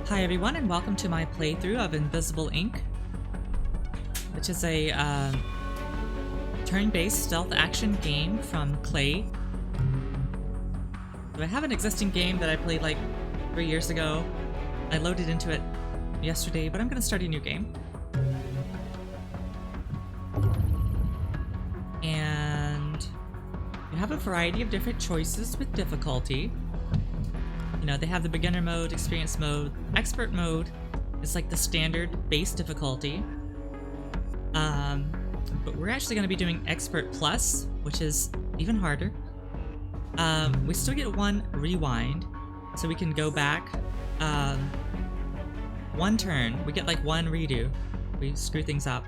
Hi everyone, and welcome to my playthrough of Invisible, Inc., which is a turn-based stealth action game from Klei. So I have an existing game that I played like 3 years ago. I loaded into it yesterday, but I'm going to start a new game. And you have a variety of different choices with difficulty. You know, they have the beginner mode, experience mode, expert mode. It's like the standard base difficulty. But we're actually going to be doing expert plus, which is even harder. We still get one rewind, so we can go back one turn. We get like one redo. We screw things up.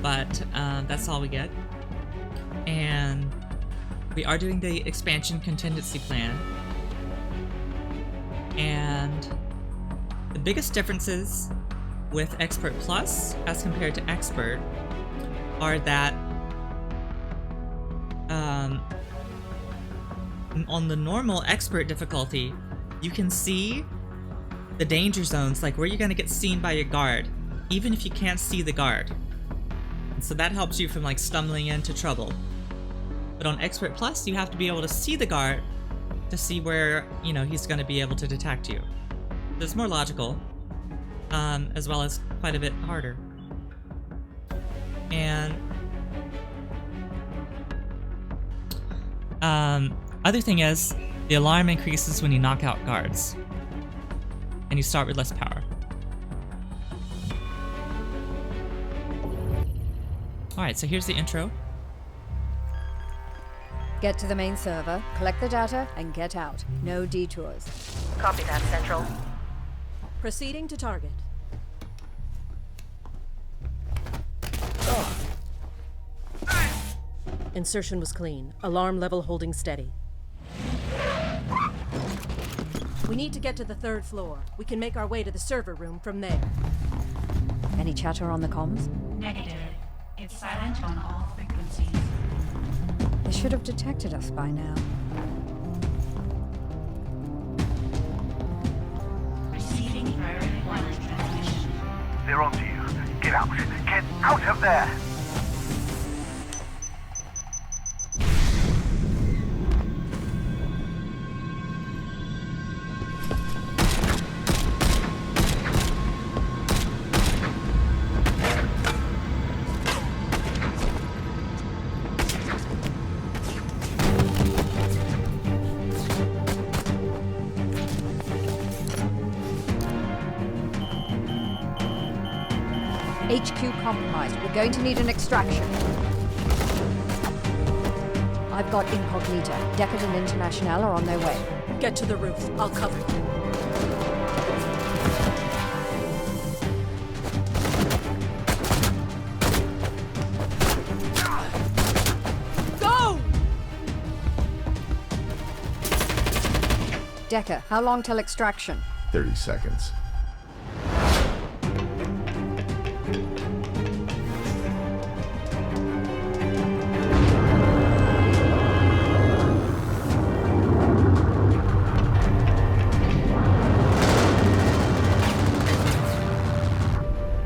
But that's all we get. And we are doing the expansion contingency plan. And the biggest differences with Expert Plus as compared to Expert are that on the normal Expert difficulty, you can see the danger zones, like where you're going to get seen by a guard, even if you can't see the guard. And so that helps you from like stumbling into trouble. But on Expert Plus, you have to be able to see the guard to see where, you know, he's going to be able to detect you. So it's more logical, as well as quite a bit harder. And other thing is, the alarm increases when you knock out guards, and you start with less power. Alright, so here's the intro. Get to the main server, collect the data, and get out. No detours. Copy that, Central. Proceeding to target. Insertion was clean. Alarm level holding steady. We need to get to the 3rd floor. We can make our way to the server room from there. Any chatter on the comms? Negative. It's silent on all frequencies. They should have detected us by now. Receiving priority 1 transmission. They're onto you. Get out. Get out of there! HQ compromised. We're going to need an extraction. I've got Incognita. Deckard and International are on their way. Get to the roof. I'll cover you. Go! Decker, how long till extraction? 30 seconds.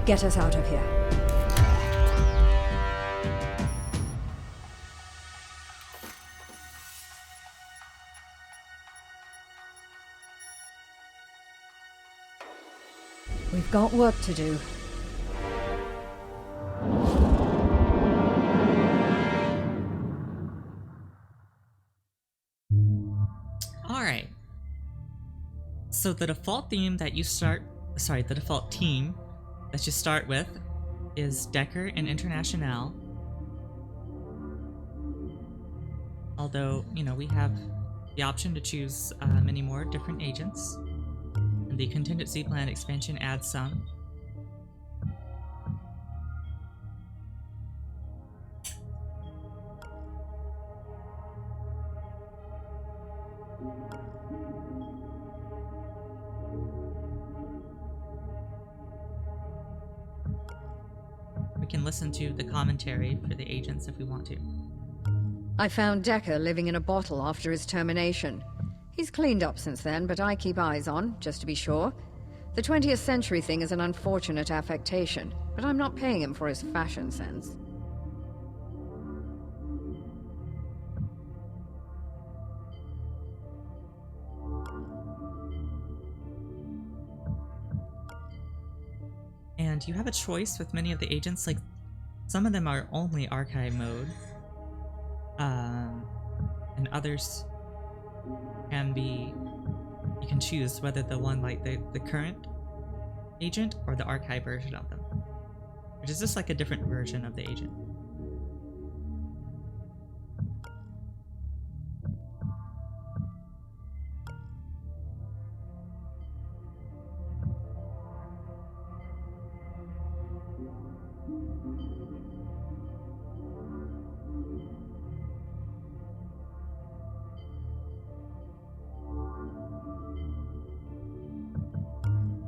Get us out of here. We've got work to do. Alright. So the default theme that you start... Sorry, the default team that you start with is Deckard and International. Although, you know, we have the option to choose many more different agents. And the contingency plan expansion adds some. We can listen to the commentary for the agents if we want to. I found Decker living in a bottle after his termination. He's cleaned up since then, but I keep eyes on, just to be sure. The 20th century thing is an unfortunate affectation, but I'm not paying him for his fashion sense. And you have a choice with many of the agents, like some of them are only archive mode, and others can be, you can choose whether the one like the current agent or the archive version of them, which is just like a different version of the agent.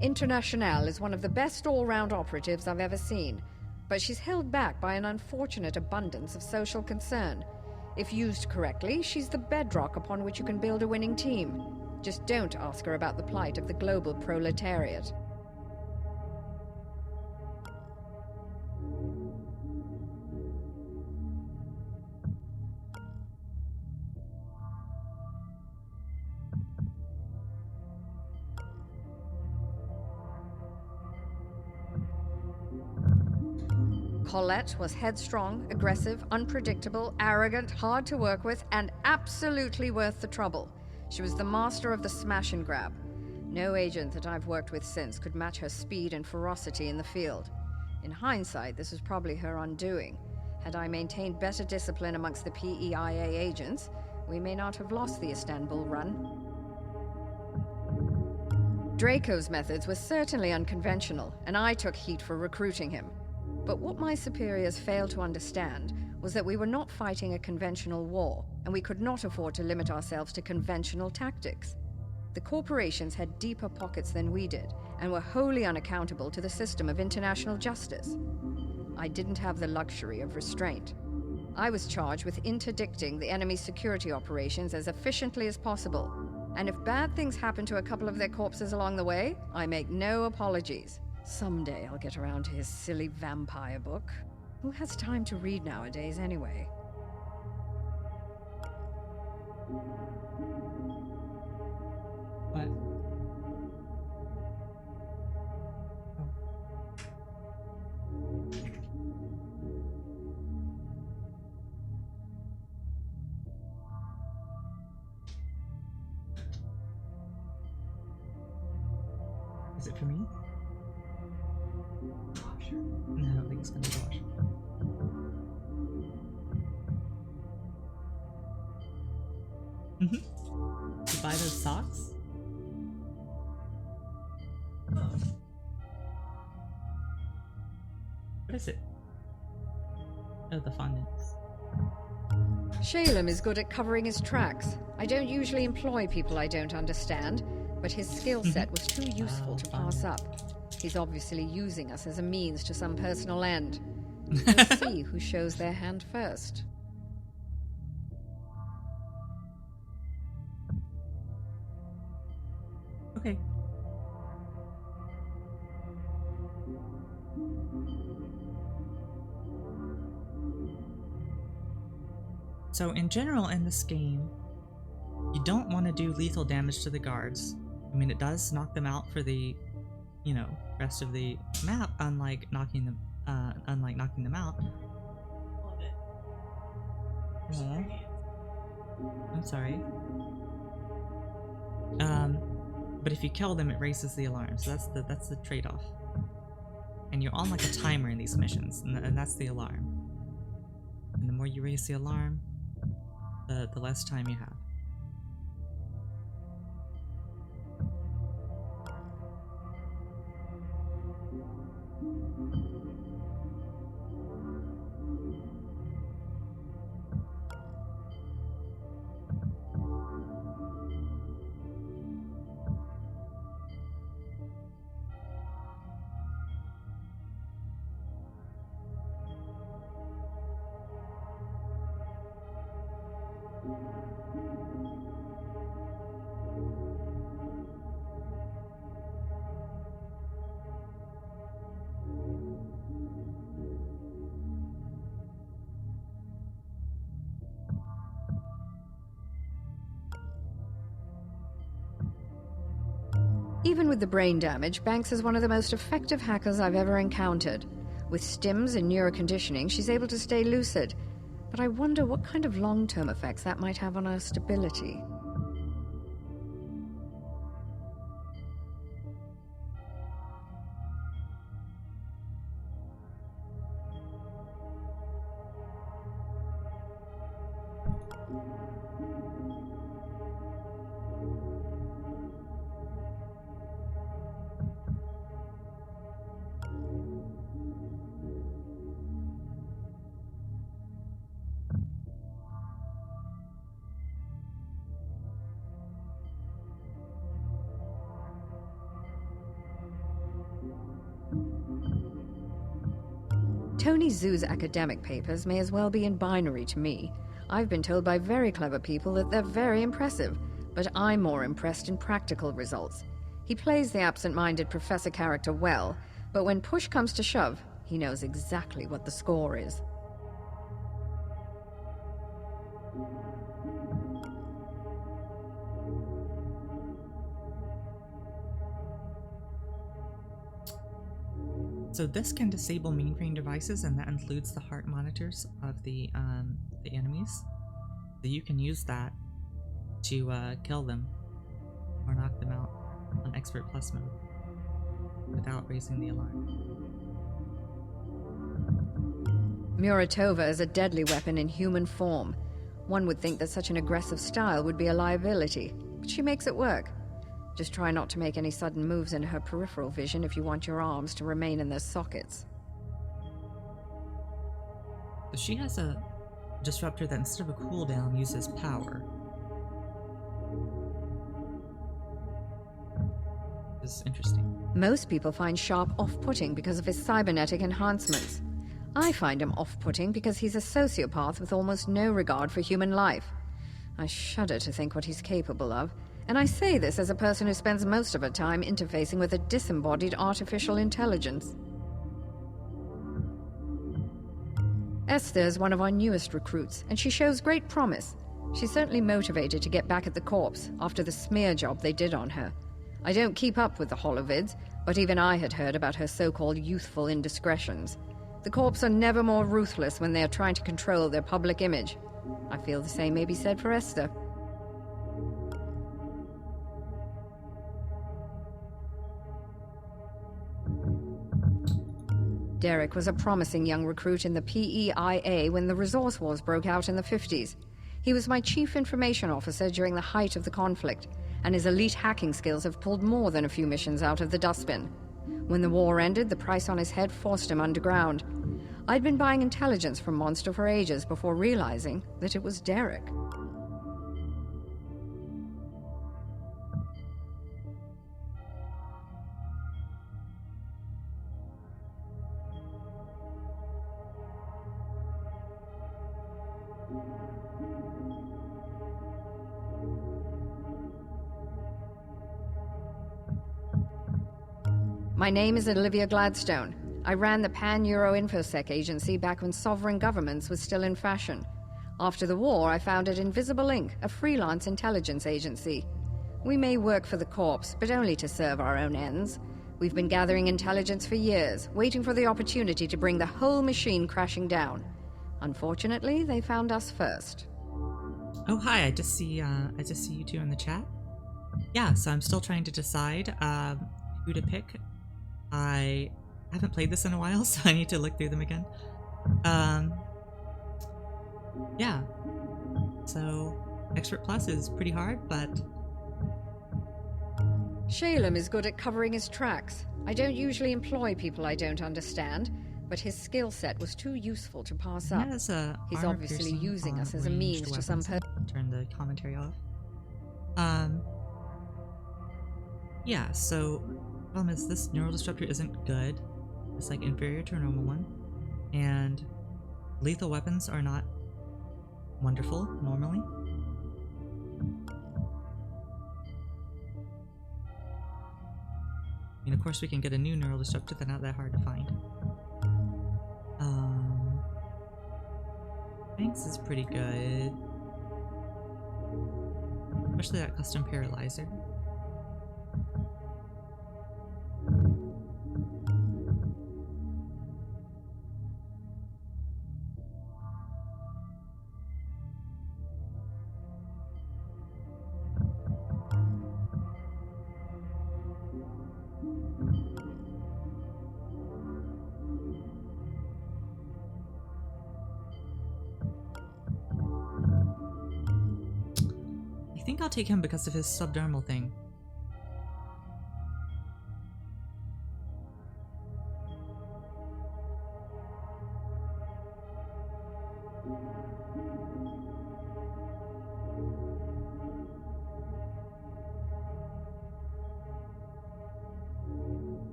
Internationale is one of the best all-round operatives I've ever seen, but she's held back by an unfortunate abundance of social concern. If used correctly, she's the bedrock upon which you can build a winning team. Just don't ask her about the plight of the global proletariat. Colette was headstrong, aggressive, unpredictable, arrogant, hard to work with, and absolutely worth the trouble. She was the master of the smash and grab. No agent that I've worked with since could match her speed and ferocity in the field. In hindsight, this was probably her undoing. Had I maintained better discipline amongst the PEIA agents, we may not have lost the Istanbul run. Draco's methods were certainly unconventional, and I took heat for recruiting him. But what my superiors failed to understand was that we were not fighting a conventional war, and we could not afford to limit ourselves to conventional tactics. The corporations had deeper pockets than we did, and were wholly unaccountable to the system of international justice. I didn't have the luxury of restraint. I was charged with interdicting the enemy's security operations as efficiently as possible, and if bad things happen to a couple of their corpses along the way, I make no apologies. Someday I'll get around to his silly vampire book. Who has time to read nowadays, anyway? What? Is it for me? No, I don't think it's gonna be watched. You buy those socks? What is it? Oh, the fondants. Shalem is good at covering his tracks. I don't usually employ people I don't understand, but his skill set was too useful to pass up. He's obviously using us as a means to some personal end. Let's see who shows their hand first. Okay. So in general in this game, you don't want to do lethal damage to the guards. I mean, it does knock them out for the, you know, rest of the map, unlike knocking them out. Yeah. I'm sorry. But if you kill them, it raises the alarm. So that's the trade-off. And you're on like a timer in these missions, and that's the alarm. And the more you raise the alarm, the less time you have. Even with the brain damage, Banks is one of the most effective hackers I've ever encountered. With stims and neuroconditioning, she's able to stay lucid. But I wonder what kind of long-term effects that might have on her stability. Tony Zhu's academic papers may as well be in binary to me. I've been told by very clever people that they're very impressive, but I'm more impressed in practical results. He plays the absent-minded professor character well, but when push comes to shove, he knows exactly what the score is. So this can disable mainframe devices, and that includes the heart monitors of the enemies. So you can use that to kill them or knock them out on Expert Plus mode without raising the alarm. Muratova is a deadly weapon in human form. One would think that such an aggressive style would be a liability, but she makes it work. Just try not to make any sudden moves in her peripheral vision if you want your arms to remain in their sockets. So she has a disruptor that instead of a cooldown uses power. This is interesting. Most people find Sharp off-putting because of his cybernetic enhancements. I find him off-putting because he's a sociopath with almost no regard for human life. I shudder to think what he's capable of. And I say this as a person who spends most of her time interfacing with a disembodied artificial intelligence. Esther is one of our newest recruits, and she shows great promise. She's certainly motivated to get back at the corpse after the smear job they did on her. I don't keep up with the holovids, but even I had heard about her so-called youthful indiscretions. The corpse are never more ruthless when they are trying to control their public image. I feel the same may be said for Esther. Derek was a promising young recruit in the PEIA when the Resource Wars broke out in the 50s. He was my chief information officer during the height of the conflict, and his elite hacking skills have pulled more than a few missions out of the dustbin. When the war ended, the price on his head forced him underground. I'd been buying intelligence from Monster for ages before realizing that it was Derek. My name is Olivia Gladstone. I ran the Pan-Euro InfoSec agency back when sovereign governments was still in fashion. After the war, I founded Invisible Inc., a freelance intelligence agency. We may work for the Corps, but only to serve our own ends. We've been gathering intelligence for years, waiting for the opportunity to bring the whole machine crashing down. Unfortunately, they found us first. Oh hi! I just see you two in the chat. Yeah, so I'm still trying to decide who to pick. I haven't played this in a while, so I need to look through them again. Yeah. So, Expert Plus is pretty hard, but... Shalem is good at covering his tracks. I don't usually employ people I don't understand, but his skill set was too useful to pass up. He's obviously using us as a means to some purpose. Turn the commentary off. Yeah, so... problem is this neural disruptor isn't good. It's like inferior to a normal one, and lethal weapons are not wonderful normally. I mean, of course we can get a new neural disruptor, they're not that hard to find. Banks is pretty good, especially that custom paralyzer. think I'll take him because of his subdermal thing.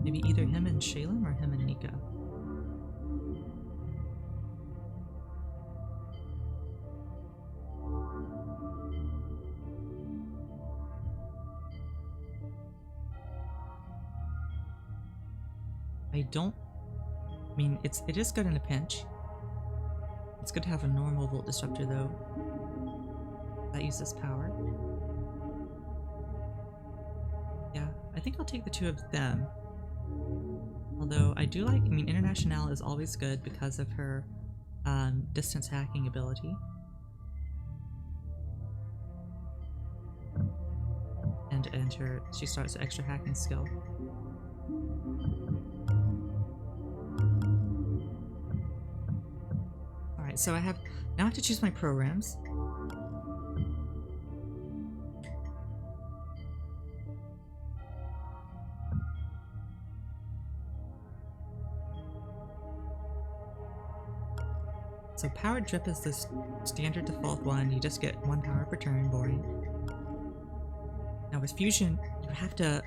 Maybe either him and Shalem or him and Nika. I mean, it is good in a pinch. It's good to have a normal volt disruptor though. That uses power. Yeah, I think I'll take the two of them. Although I do like, I mean, Internationale is always good because of her distance hacking ability. And she starts an extra hacking skill. Alright, so now I have to choose my programs. So Powered Drip is the standard default one. You just get 1 power per turn, boring. Now with Fusion, you have to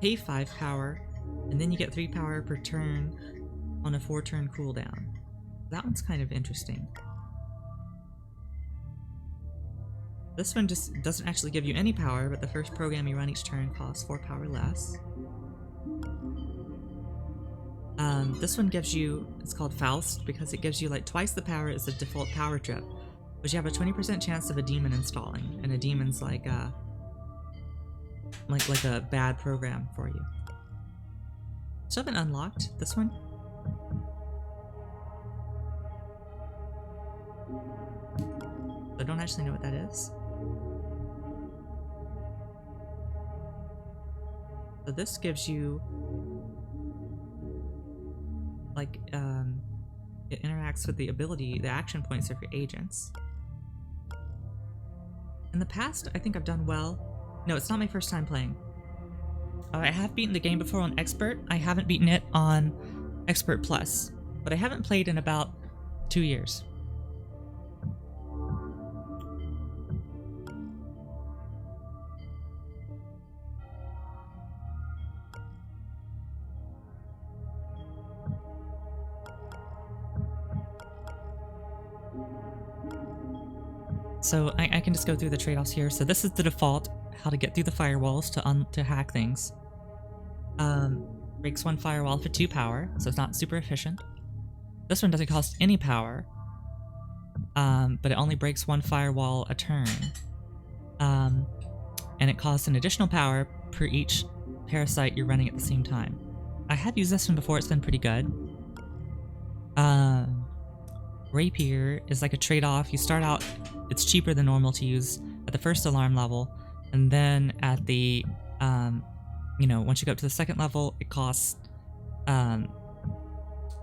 pay 5 power, and then you get 3 power per turn on a 4-turn cooldown. That one's kind of interesting. This one just doesn't actually give you any power, but the first program you run each turn costs 4 power less. This one gives you, it's called Faust, because it gives you like twice the power as the default power drip, but you have a 20% chance of a demon installing, and a demon's like a bad program for you. Still haven't unlocked this one. I don't actually know what that is. So this gives you like it interacts with the ability, the action points of your agents. In the past, I think I've done well. No, it's not my first time playing. I have beaten the game before on Expert. I haven't beaten it on Expert Plus, but I haven't played in about 2 years. So I can just go through the trade-offs here. So this is the default, how to get through the firewalls to hack things. Breaks 1 firewall for 2 power, so it's not super efficient. This one doesn't cost any power, but it only breaks 1 firewall a turn. And it costs an additional power per each parasite you're running at the same time. I have used this one before, it's been pretty good. Rapier is like a trade-off. You start out, it's cheaper than normal to use at the first alarm level, and then at the, once you go up to the second level, it costs the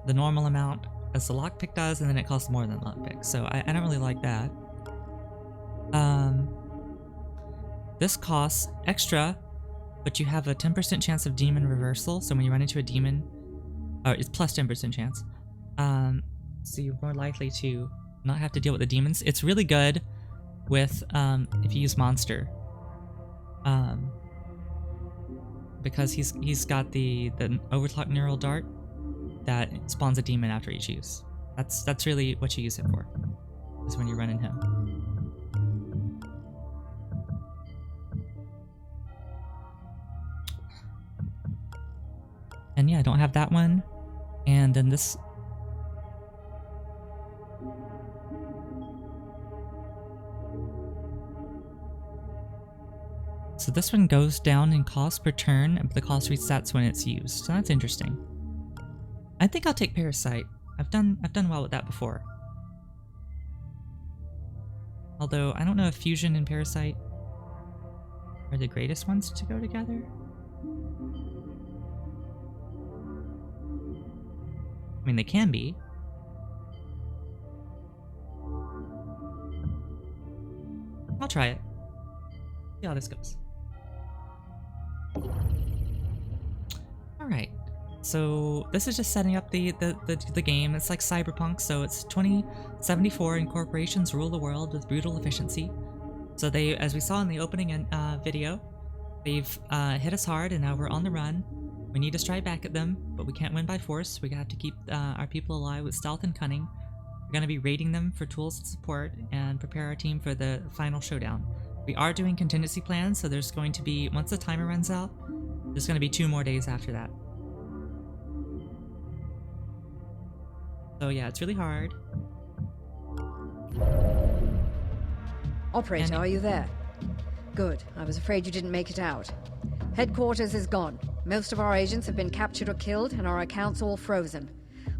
normal amount as the lockpick does, and then it costs more than lockpick. So I don't really like that. This costs extra, but you have a 10% chance of demon reversal. So when you run into a demon, it's plus 10% chance. So you're more likely to not have to deal with the demons. It's really good with if you use Monster, because he's got the overclock neural dart that spawns a demon after each use. That's really what you use it for, is when you're running him. And yeah, I don't have that one. And then this. So this one goes down in cost per turn, but the cost resets when it's used. So that's interesting. I think I'll take Parasite. I've done well with that before. Although I don't know if Fusion and Parasite are the greatest ones to go together. I mean, they can be. I'll try it. See how this goes. Alright. So this is just setting up the game. It's like Cyberpunk, so it's 2074 and corporations rule the world with brutal efficiency. So they, as we saw in the opening video, they've hit us hard and now we're on the run. We need to strike back at them, but we can't win by force. We have to keep our people alive with stealth and cunning. We're going to be raiding them for tools and support and prepare our team for the final showdown. We are doing contingency plans, so there's going to be, once the timer runs out, there's going to be 2 more days after that. So yeah, it's really hard. Operator, are you there? Good. I was afraid you didn't make it out. Headquarters is gone. Most of our agents have been captured or killed, and our accounts all frozen.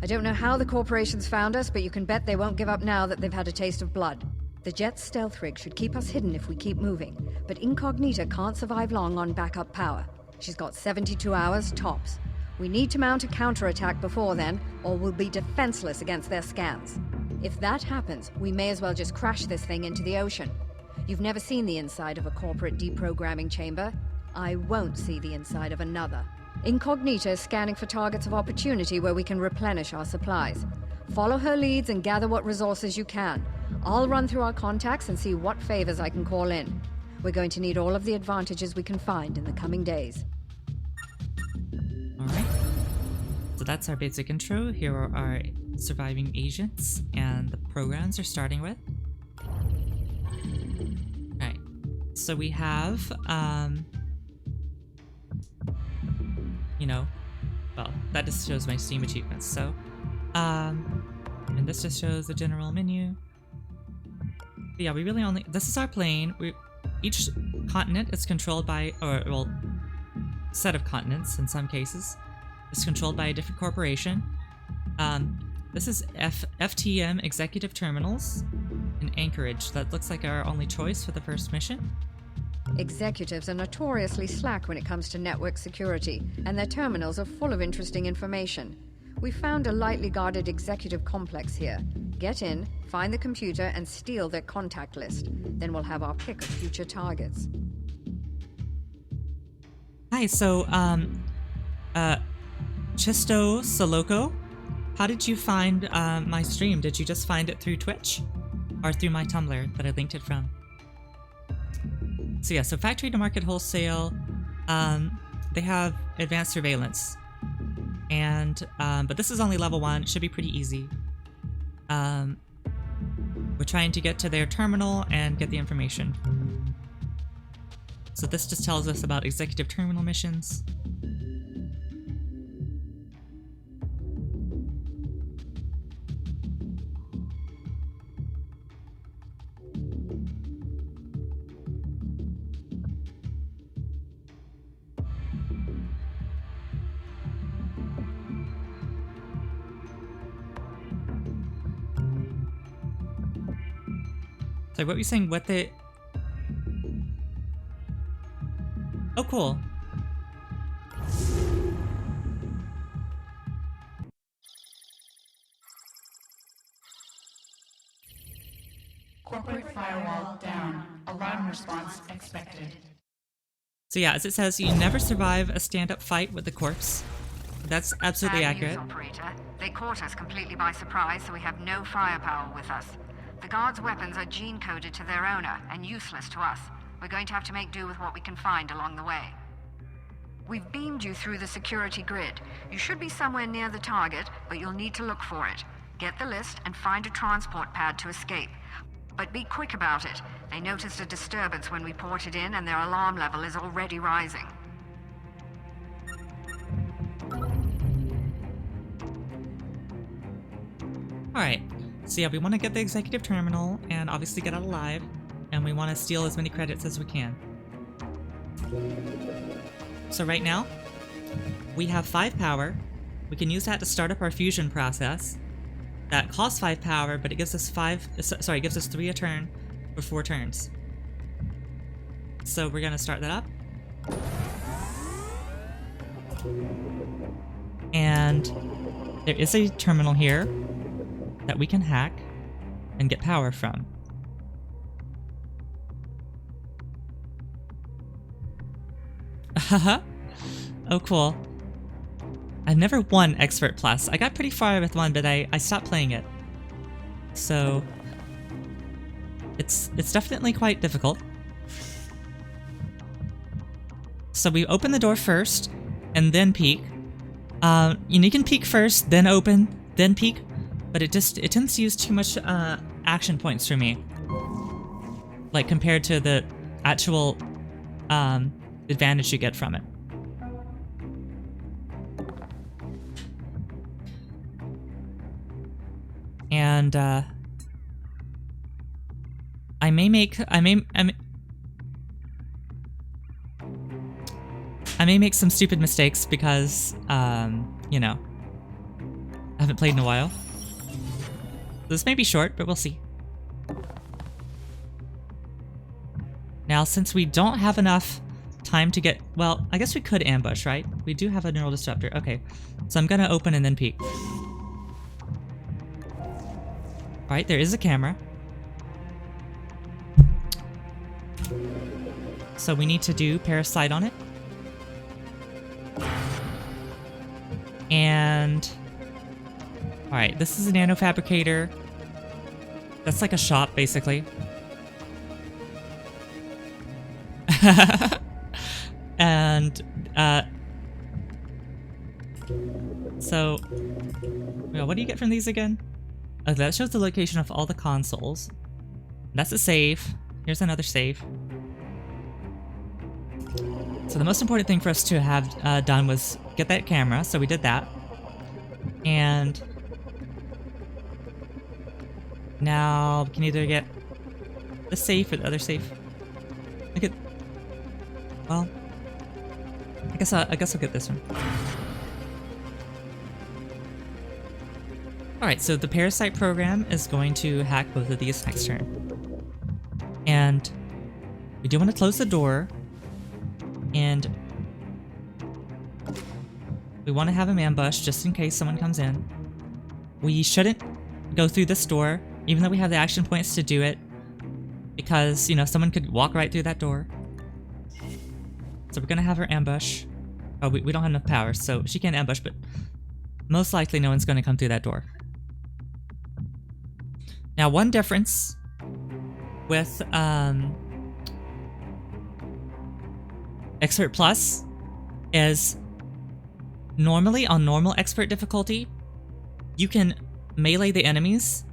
I don't know how the corporations found us, but you can bet they won't give up now that they've had a taste of blood. The Jet's stealth rig should keep us hidden if we keep moving, but Incognita can't survive long on backup power. She's got 72 hours, tops. We need to mount a counterattack before then, or we'll be defenseless against their scans. If that happens, we may as well just crash this thing into the ocean. You've never seen the inside of a corporate deprogramming chamber. I won't see the inside of another. Incognita is scanning for targets of opportunity where we can replenish our supplies. Follow her leads and gather what resources you can. I'll run through our contacts and see what favors I can call in. We're going to need all of the advantages we can find in the coming days. Alright. So that's our basic intro. Here are our surviving agents and the programs they're starting with. Alright. So we have, you know, well, that just shows my Steam achievements. So, and this just shows the general menu. But yeah, we really only, this is our plane. Each continent is controlled by, or well, set of continents in some cases, is controlled by a different corporation. This is FTM Executive Terminals in Anchorage. That looks like our only choice for the first mission. Executives are notoriously slack when it comes to network security, and their terminals are full of interesting information. We found a lightly guarded executive complex here. Get in, find the computer, and steal their contact list. Then we'll have our pick of future targets. Hi, so, Chisto Soloco, how did you find my stream? Did you just find it through Twitch? Or through my Tumblr that I linked it from? So yeah, so factory to market wholesale, they have advanced surveillance. And, but this is only level 1, it should be pretty easy. We're trying to get to their terminal and get the information. So this just tells us about executive terminal missions. So what were you saying? What the... Oh, cool. Corporate firewall down. Alarm response expected. So yeah, as it says, you never survive a stand-up fight with the corpse. That's absolutely Bad accurate. news, operator. They caught us completely by surprise, so we have no firepower with us. The guards' weapons are gene-coded to their owner and useless to us. We're going to have to make do with what we can find along the way. We've beamed you through the security grid. You should be somewhere near the target, but you'll need to look for it. Get the list and find a transport pad to escape. But be quick about it. They noticed a disturbance when we ported in, and their alarm level is already rising. Alright, so yeah, we want to get the executive terminal and obviously get out alive, and we want to steal as many credits as we can. So right now, we have 5 power. We can use that to start up our fusion process. That costs 5 power, but it gives us 3 a turn for 4 turns. So we're gonna start that up. And there is a terminal here that we can hack and get power from. Haha. Oh, cool. I've never won Expert Plus. I got pretty far with one, but I stopped playing it. So it's definitely quite difficult. So we open the door first, and then peek. You can peek first, then open, then peek, but it tends to use too much action points for me. Like compared to the actual advantage you get from it. And I may make some stupid mistakes because you know, I haven't played in a while. This may be short, but we'll see. Now, since we don't have enough time to get, well, I guess we could ambush, right? We do have a neural disruptor. Okay, so I'm gonna open and then peek. Alright, there is a camera. So we need to do parasite on it. And alright, this is a nanofabricator. That's like a shop, basically. And so what do you get from these again? Oh, that shows the location of all the consoles. That's a save. Here's another save. So the most important thing for us to have done was get that camera, so we did that. And now we can either get the safe or the other safe. Look at, well, I guess I'll get this one. Alright, so the parasite program is going to hack both of these next turn. And we do want to close the door. And we want to have him ambushed just in case someone comes in. We shouldn't go through this door, even though we have the action points to do it. Because, you know, someone could walk right through that door. So we're going to have her ambush. Oh, we don't have enough power, so she can't ambush, but most likely no one's going to come through that door. Now, one difference with Expert Plus is normally on normal expert difficulty, you can melee the enemies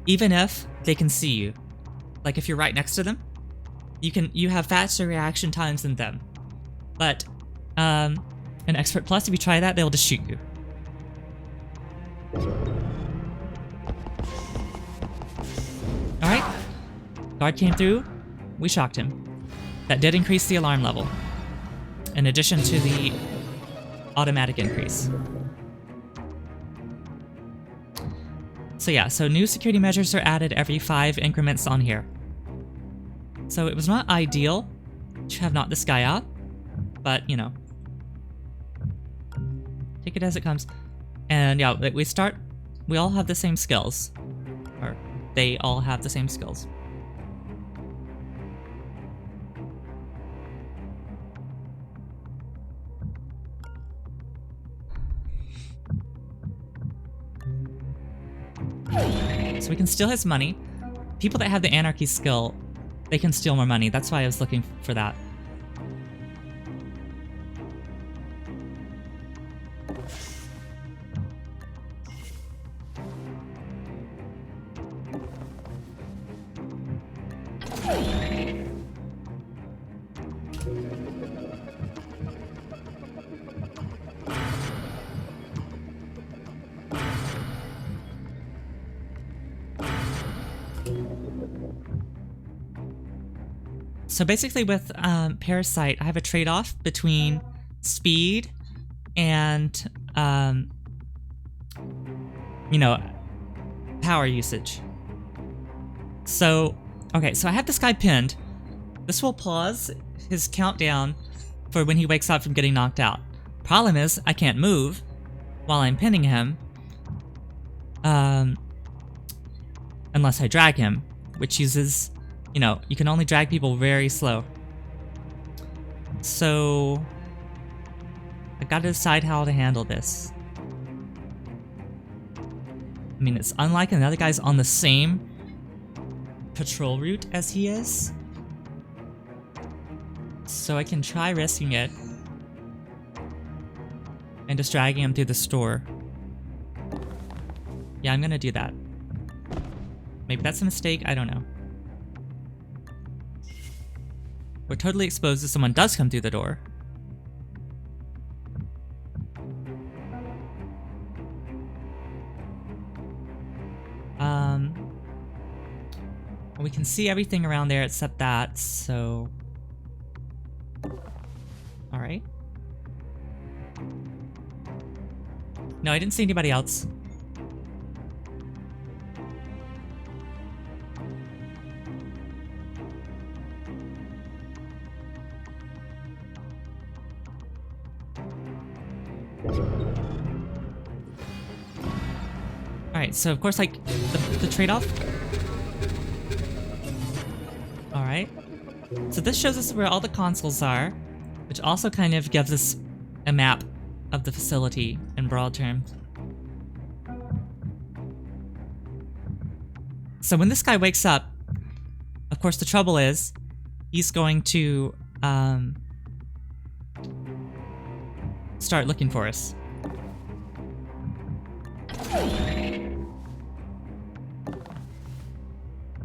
even if they can see you. Like if you're right next to them, you have faster reaction times than them. But in Expert Plus, if you try that, they'll just shoot you. Alright, guard came through, we shocked him. That did increase the alarm level, in addition to the automatic increase. So yeah, so new security measures are added every 5 increments on here. So it was not ideal to have knocked this guy out, but you know, take it as it comes. And yeah, we all have the same skills. Or they all have the same skills. So we can steal his money. People that have the anarchy skill, they can steal more money. That's why I was looking for that. So basically with Parasite, I have a trade-off between speed and, you know, power usage. So, okay, so I have this guy pinned, This will pause his countdown for when he wakes up from getting knocked out. Problem is, I can't move while I'm pinning him. Unless I drag him, which uses, you know, you can only drag people very slow. So I gotta decide how to handle this. I mean, it's unlike another guy's on the same patrol route as he is. So I can try risking it and just dragging him through the store. Yeah, I'm gonna do that. Maybe that's a mistake, I don't know. We're totally exposed if someone does come through the door. We can see everything around there except that, so... Alright. No, I didn't see anybody else. Alright, so of course, like, the trade-off. Alright. So this shows us where all the consoles are, which also kind of gives us a map of the facility in broad terms. So when this guy wakes up, of course the trouble is, he's going to, start looking for us.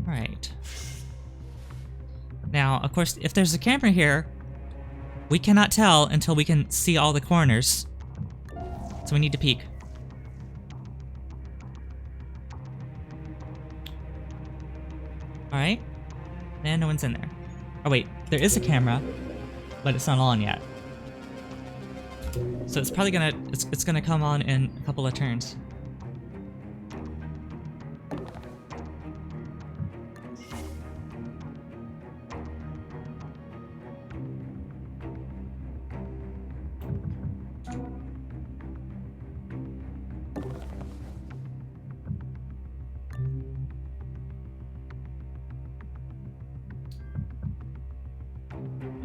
Right. Now, of course, if there's a camera here, we cannot tell until we can see all the corners. So we need to peek. Alright. And no one's in there. Oh wait, there is a camera, but it's not on yet. So it's probably gonna, it's gonna come on in a couple of turns.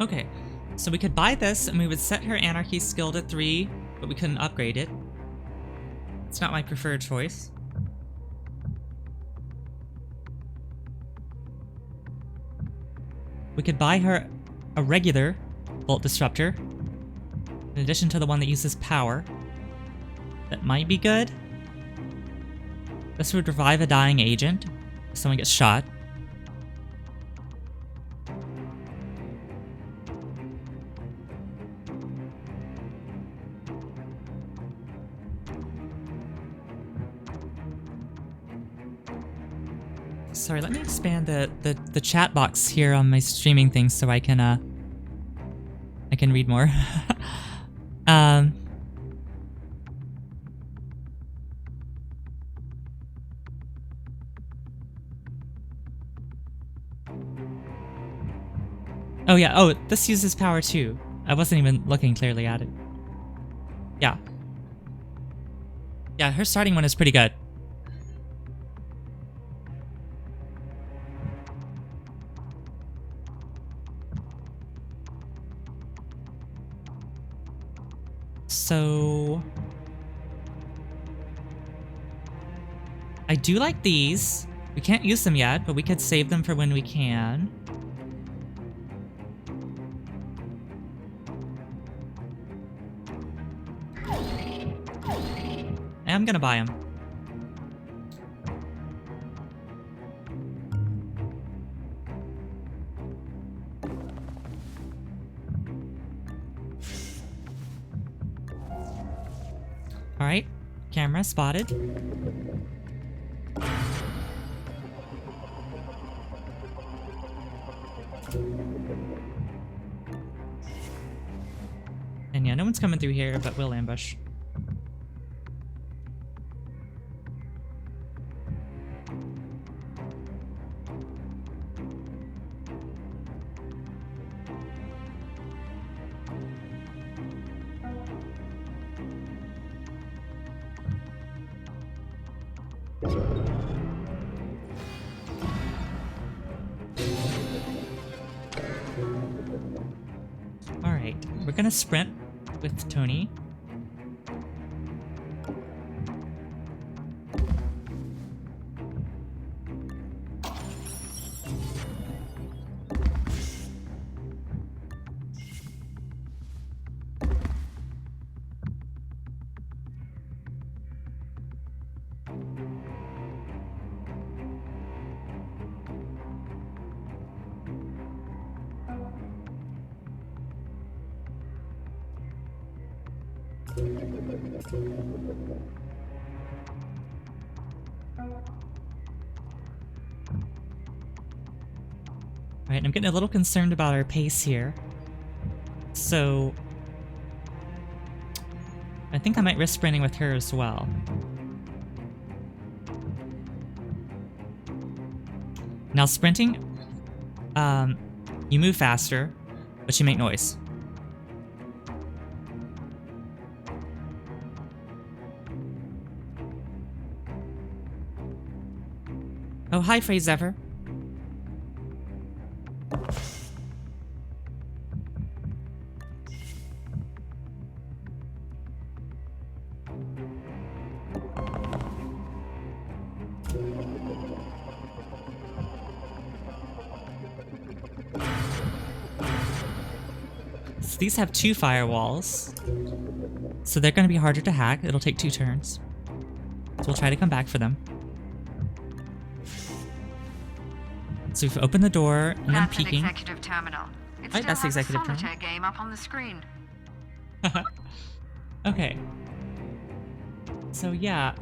Okay, so we could buy this and we would set her anarchy skill to 3, but we couldn't upgrade it. It's not my preferred choice. We could buy her a regular Bolt Disruptor, in addition to the one that uses power. That might be good. This would revive a dying agent if someone gets shot. Sorry, let me expand the chat box here on my streaming thing so I can read more. Oh yeah, oh, this uses power too. I wasn't even looking clearly at it. Yeah. Yeah, her starting one is pretty good. So I do like these. We can't use them yet, but we could save them for when we can. I'm gonna buy them. Alright, camera spotted. And yeah, no one's coming through here, but we'll ambush. Alright, we're gonna sprint with Tony. Alright, I'm getting a little concerned about our pace here. So I think I might risk sprinting with her as well. Now sprinting, you move faster, but you make noise. Oh, hi, Phrasever. So these have 2 firewalls, so they're going to be harder to hack. It'll take 2 turns. So we'll try to come back for them. So we've opened the door and then That's peeking. an executive terminal. It Right, still that's the has a executive solitaire game up on the screen. Okay. So yeah,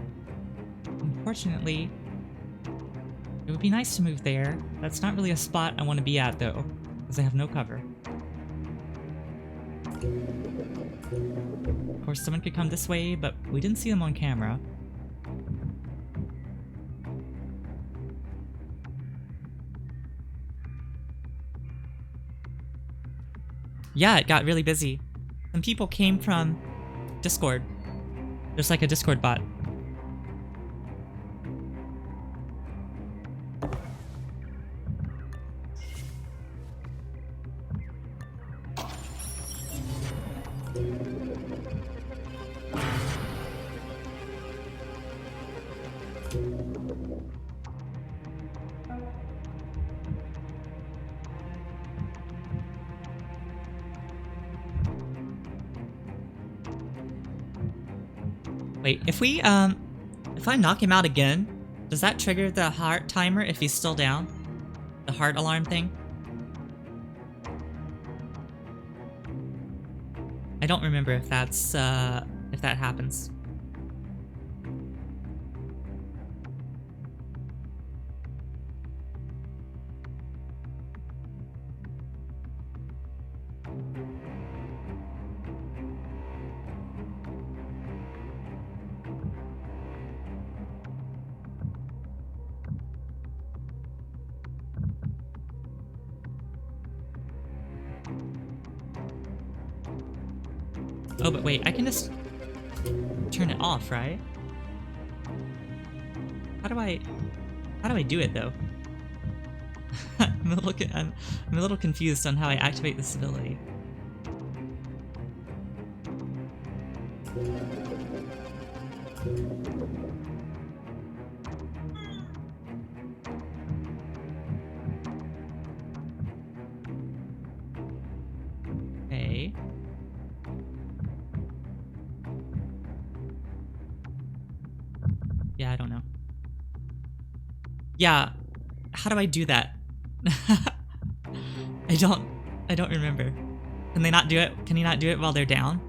unfortunately, it would be nice to move there. That's not really a spot I want to be at though, because I have no cover. Of course, someone could come this way, but we didn't see them on camera. Yeah, it got really busy. Some people came from Discord. There's like a Discord bot. Wait, if I knock him out again, does that trigger the heart timer if he's still down? The heart alarm thing? I don't remember if that's, if that happens. Oh, but wait, I can just turn it off, right? How do I do it though? I'm a little confused on how I activate this ability. Okay. Yeah, I don't know. Yeah, how do I do that? I don't remember. Can they not do it? Can you not do it while they're down?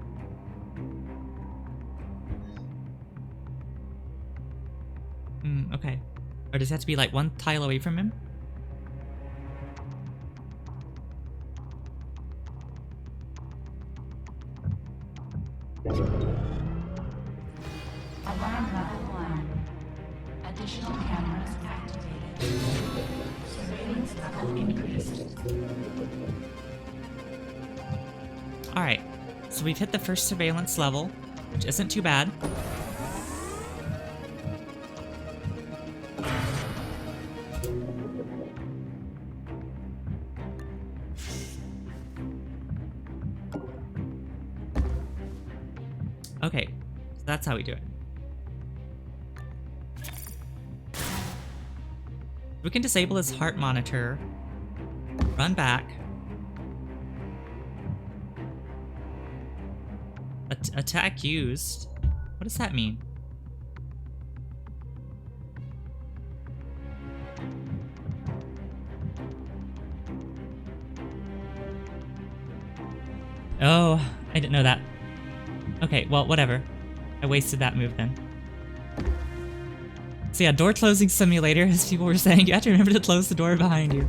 Okay. Or does it have to be like one tile away from him? Alarm level 1. Additional cameras activated. Surveillance level increased. Alright, so we've hit the first surveillance level, which isn't too bad. Okay, so that's how we do it. We can disable his heart monitor, run back, attack used. What does that mean? Oh, I didn't know that. Okay, well, whatever. I wasted that move then. So yeah, door closing simulator, as people were saying, you have to remember to close the door behind you.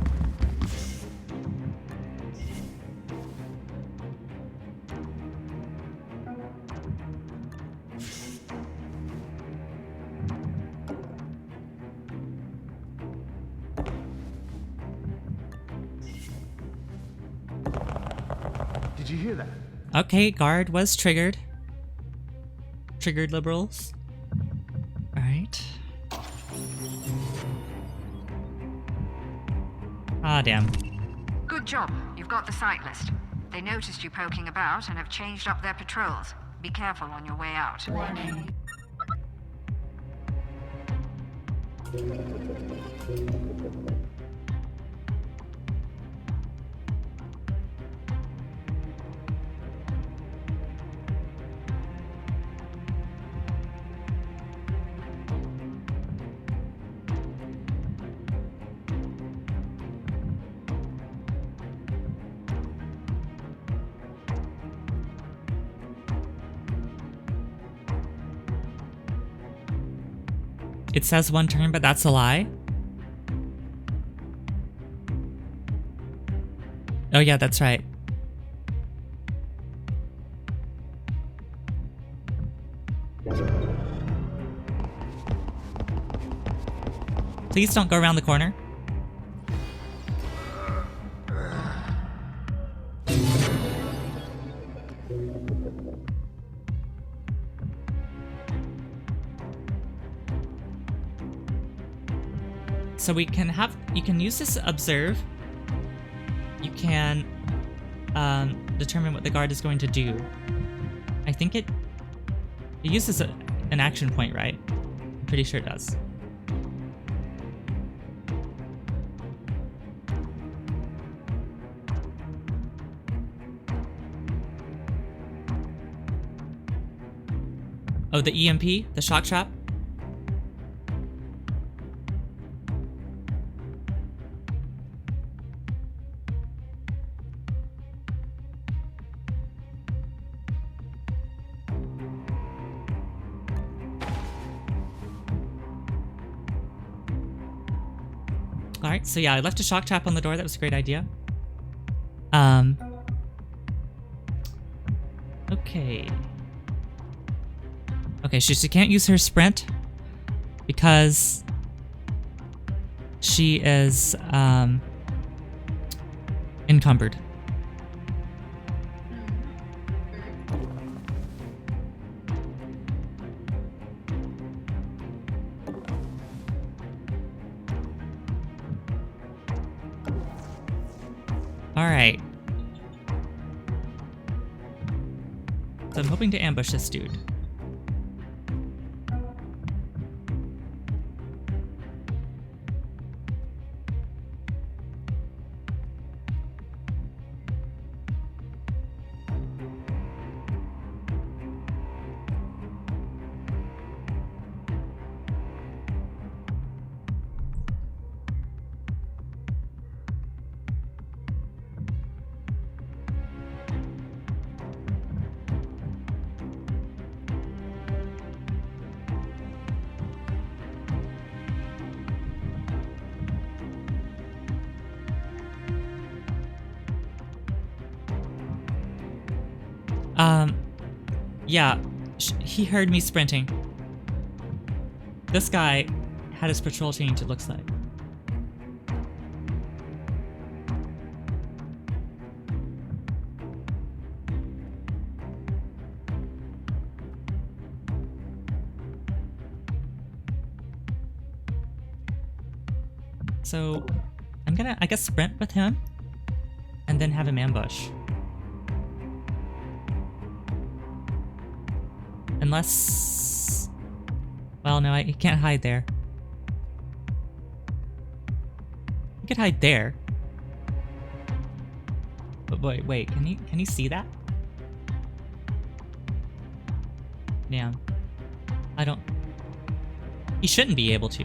Did you hear that? Okay, guard was triggered. Triggered liberals. Alright. Ah, damn. Good job. You've got the site list. They noticed you poking about and have changed up their patrols. Be careful on your way out. Warning. It says 1 turn, but that's a lie. Oh yeah, that's right. Please don't go around the corner. So we can have, you can use this observe. You can determine what the guard is going to do. I think it uses an action point, right? I'm pretty sure it does. Oh, the EMP, the shock trap. Alright, so yeah, I left a shock trap on the door. That was a great idea. Okay. Okay, she can't use her sprint because she is encumbered. Alright. So I'm hoping to ambush this dude. Yeah, he heard me sprinting. This guy had his patrol change, it looks like. So, I'm gonna, I guess, sprint with him and then have him ambush. Unless... Well, no, he can't hide there. He could hide there. But wait, can he see that? Damn. I don't... He shouldn't be able to.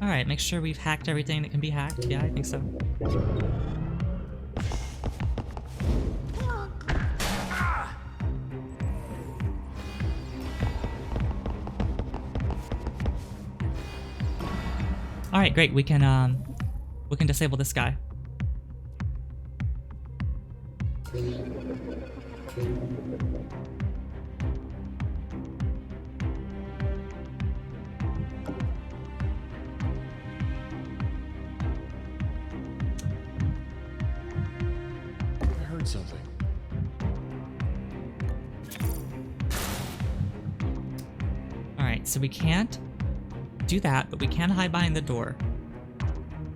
Alright, make sure we've hacked everything that can be hacked. Yeah, I think so. Alright, great. We can disable this guy. Something. Alright, so we can't do that, but we can hide behind the door.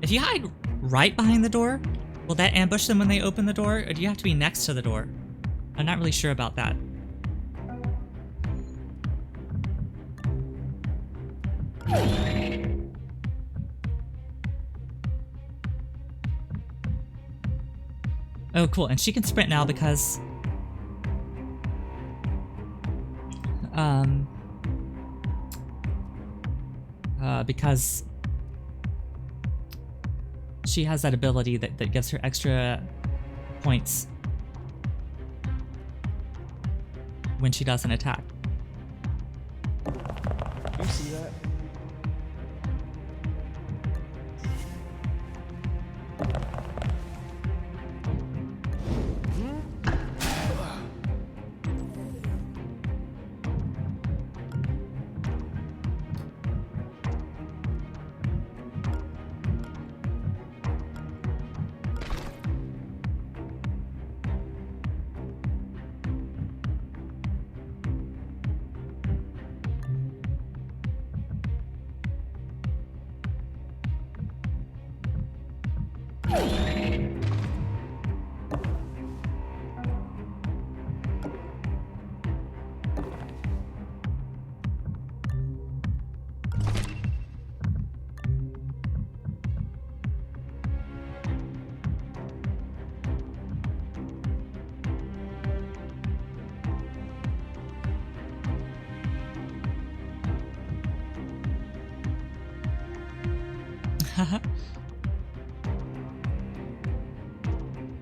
If you hide right behind the door, will that ambush them when they open the door, or do you have to be next to the door? I'm not really sure about that. Oh, cool. And she can sprint now because... because she has that ability that gives her extra points when she does an attack. You see that?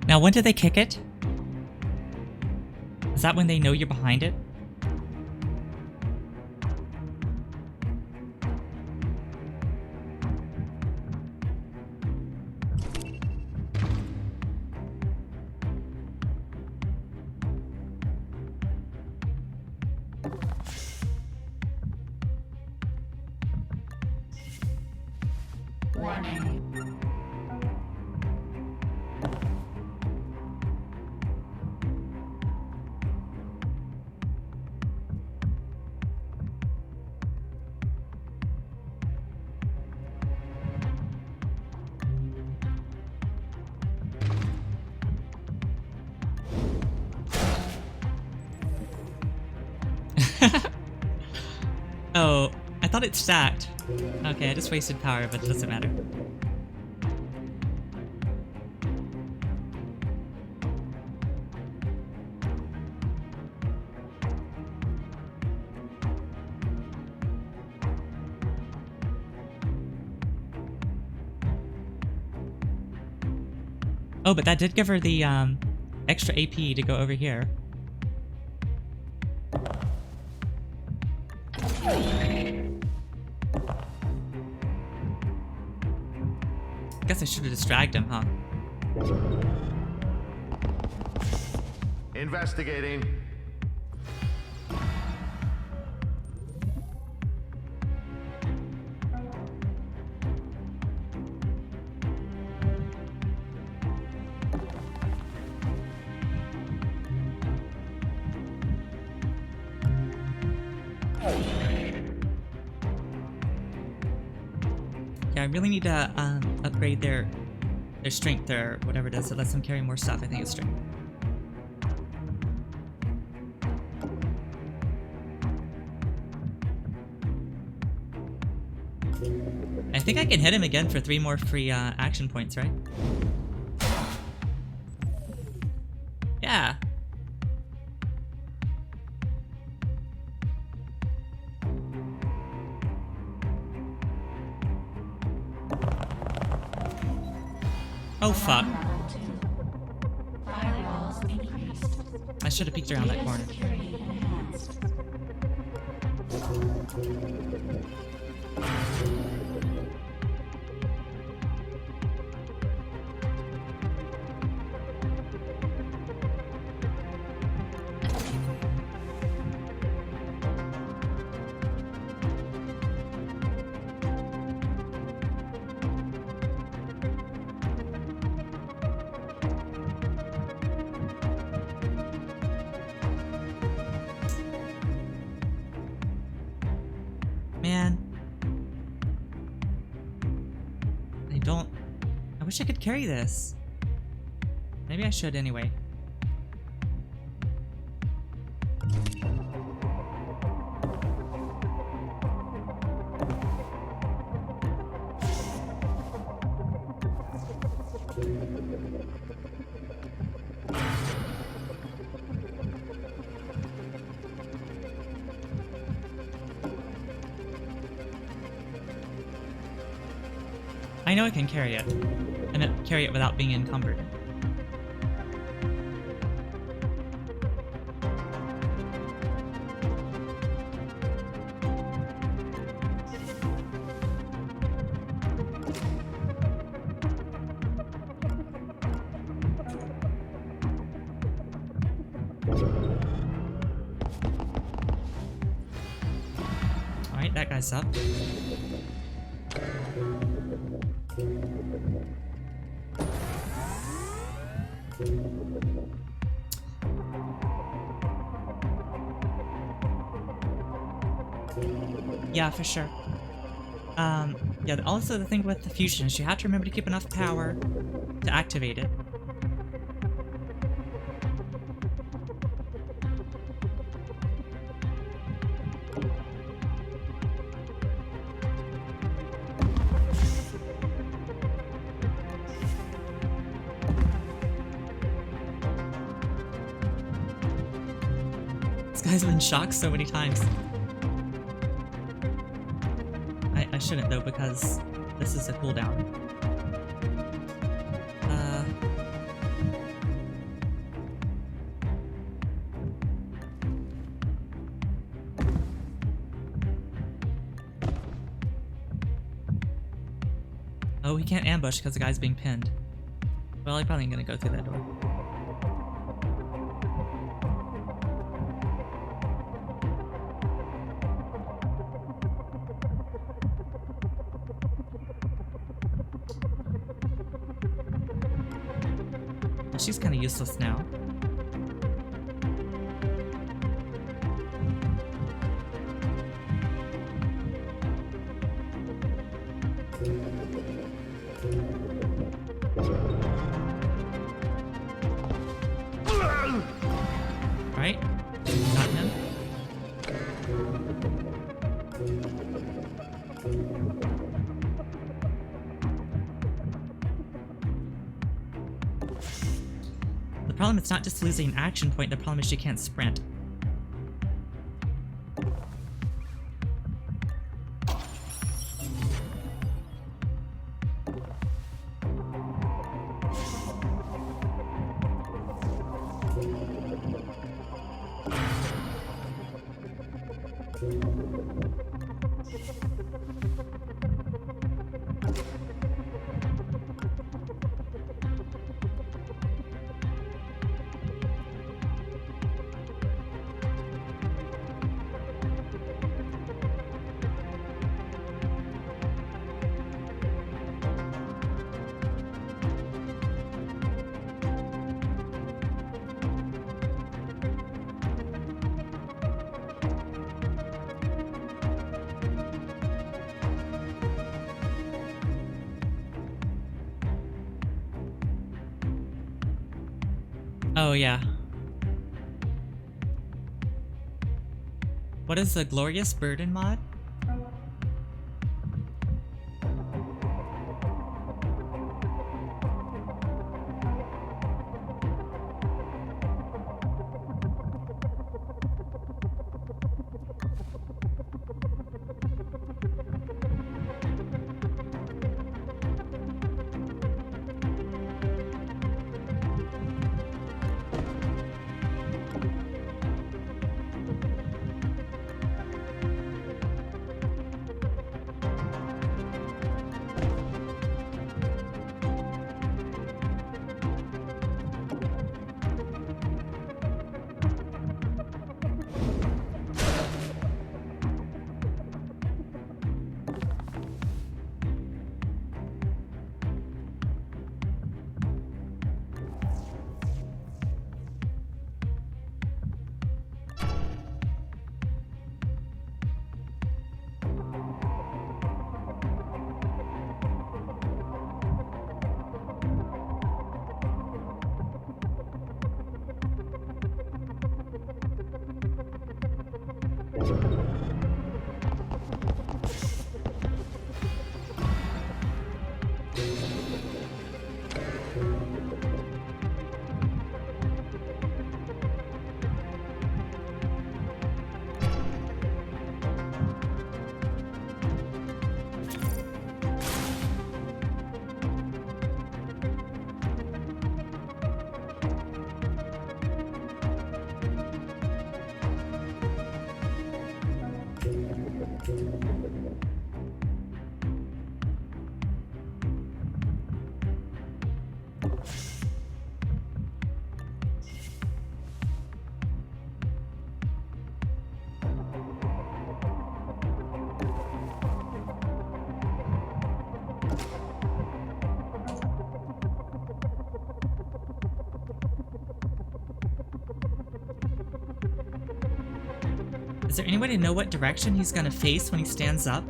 Now, when do they kick it? Is that when they know you're behind it? Warning. Oh, I thought it stacked. Okay, I just wasted power, but it doesn't matter. Oh, but that did give her the extra AP to go over here. Guess I should have just dragged him, huh? Investigating. Yeah, I really need to upgrade their strength or whatever it is that lets them carry more stuff. I think it's strength. I think I can hit him again for 3 more free action points, right? Yeah. Oh fuck. Level 2. Firewalls increased. I should have peeked around that corner. Security enhanced. Man. I wish I could carry this. Maybe I should anyway. I know I can carry it. And carry it without being encumbered. Alright, that guy's up. Yeah, for sure. Yeah, also the thing with the fusion is you have to remember to keep enough power to activate it. This guy's been shocked so many times. I shouldn't though, because this is a cooldown. Oh, he can't ambush because the guy's being pinned. Well, I'm probably gonna go through that door. She's kind of useless now. Right? Got him. The problem is not just losing an action point, the problem is she can't sprint. Oh, yeah. What is the Glorious Burden mod? Does there anybody know what direction he's gonna face when he stands up?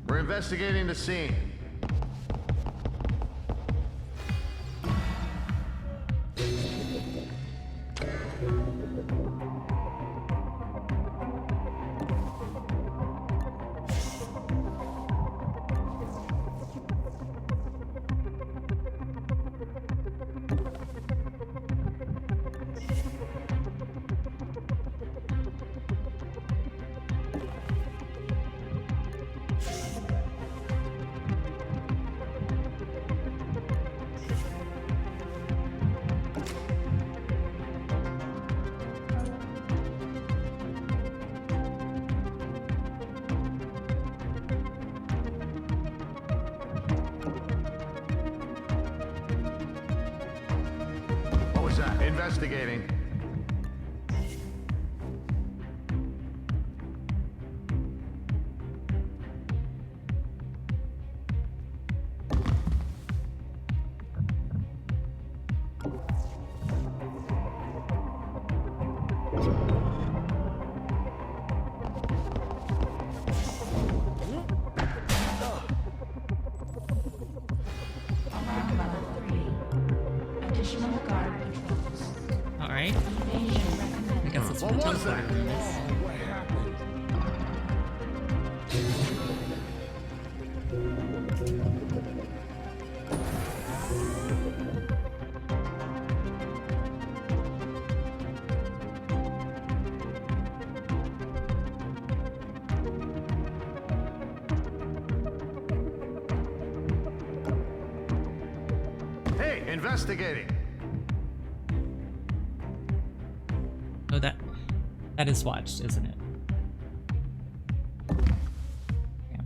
We're investigating the scene. What was that? Investigating. Alarm level 3. Additional guard patrols. Alright. Evasion recommended. I guess that's what What the was that? teleporter room is. What happened? Hey, investigating. Oh, that is watched, isn't it? Yeah.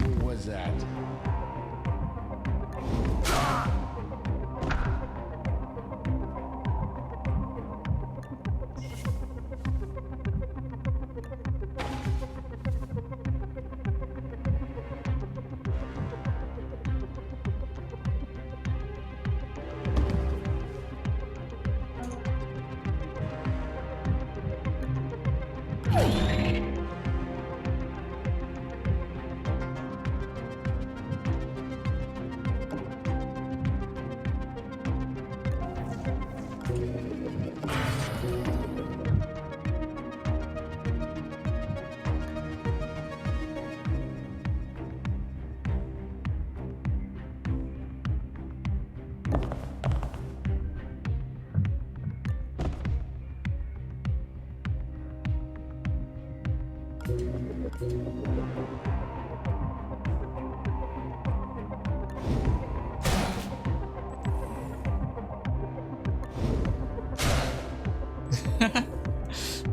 Who was that?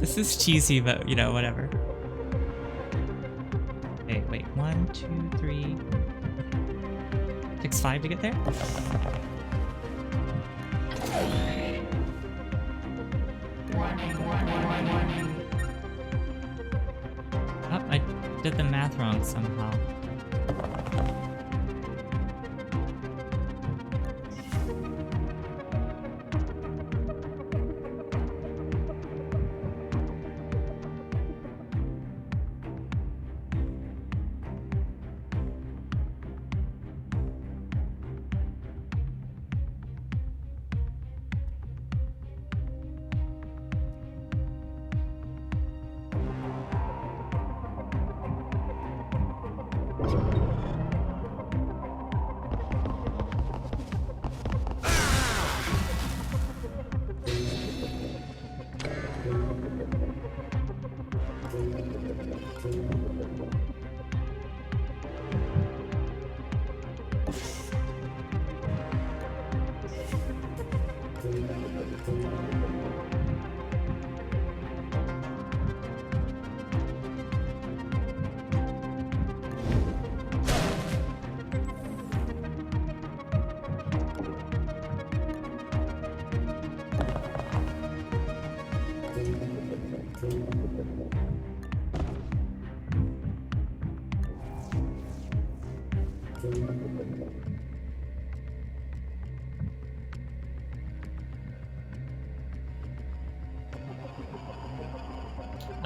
This is cheesy, but you know, whatever. Okay, wait. 1, 2, 3. Takes 5 to get there? Oh, I did the math wrong somehow.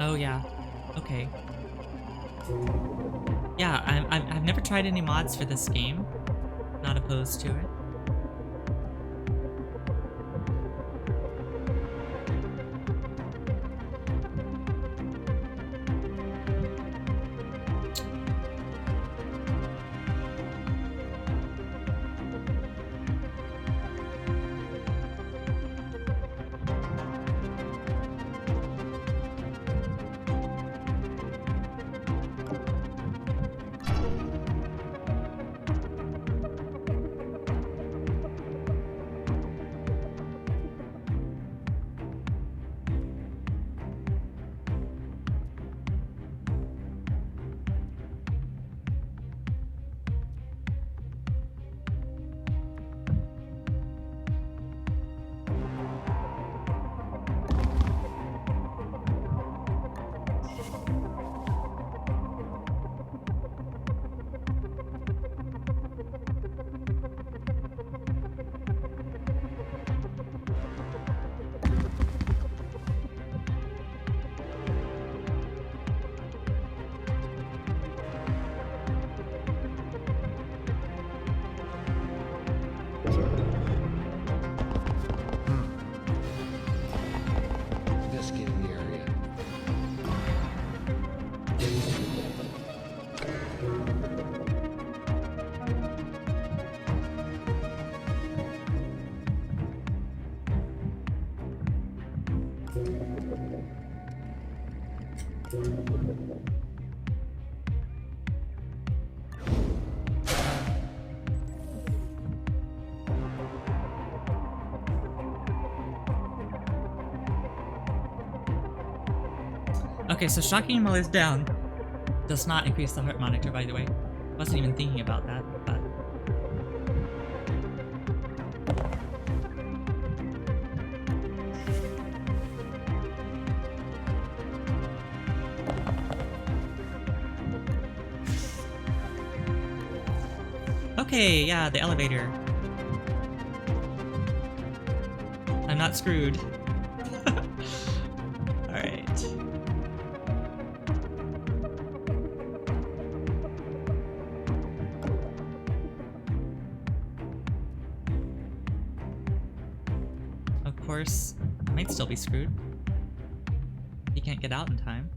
Oh yeah. Okay. Yeah, I've never tried any mods for this game. Not opposed to it. Investigating the area. Okay, so shocking while it's down does not increase the heart monitor, by the way. Wasn't even thinking about that, but... Okay, yeah, the elevator. I'm not screwed. Alright. Of course, I might still be screwed. He can't get out in time.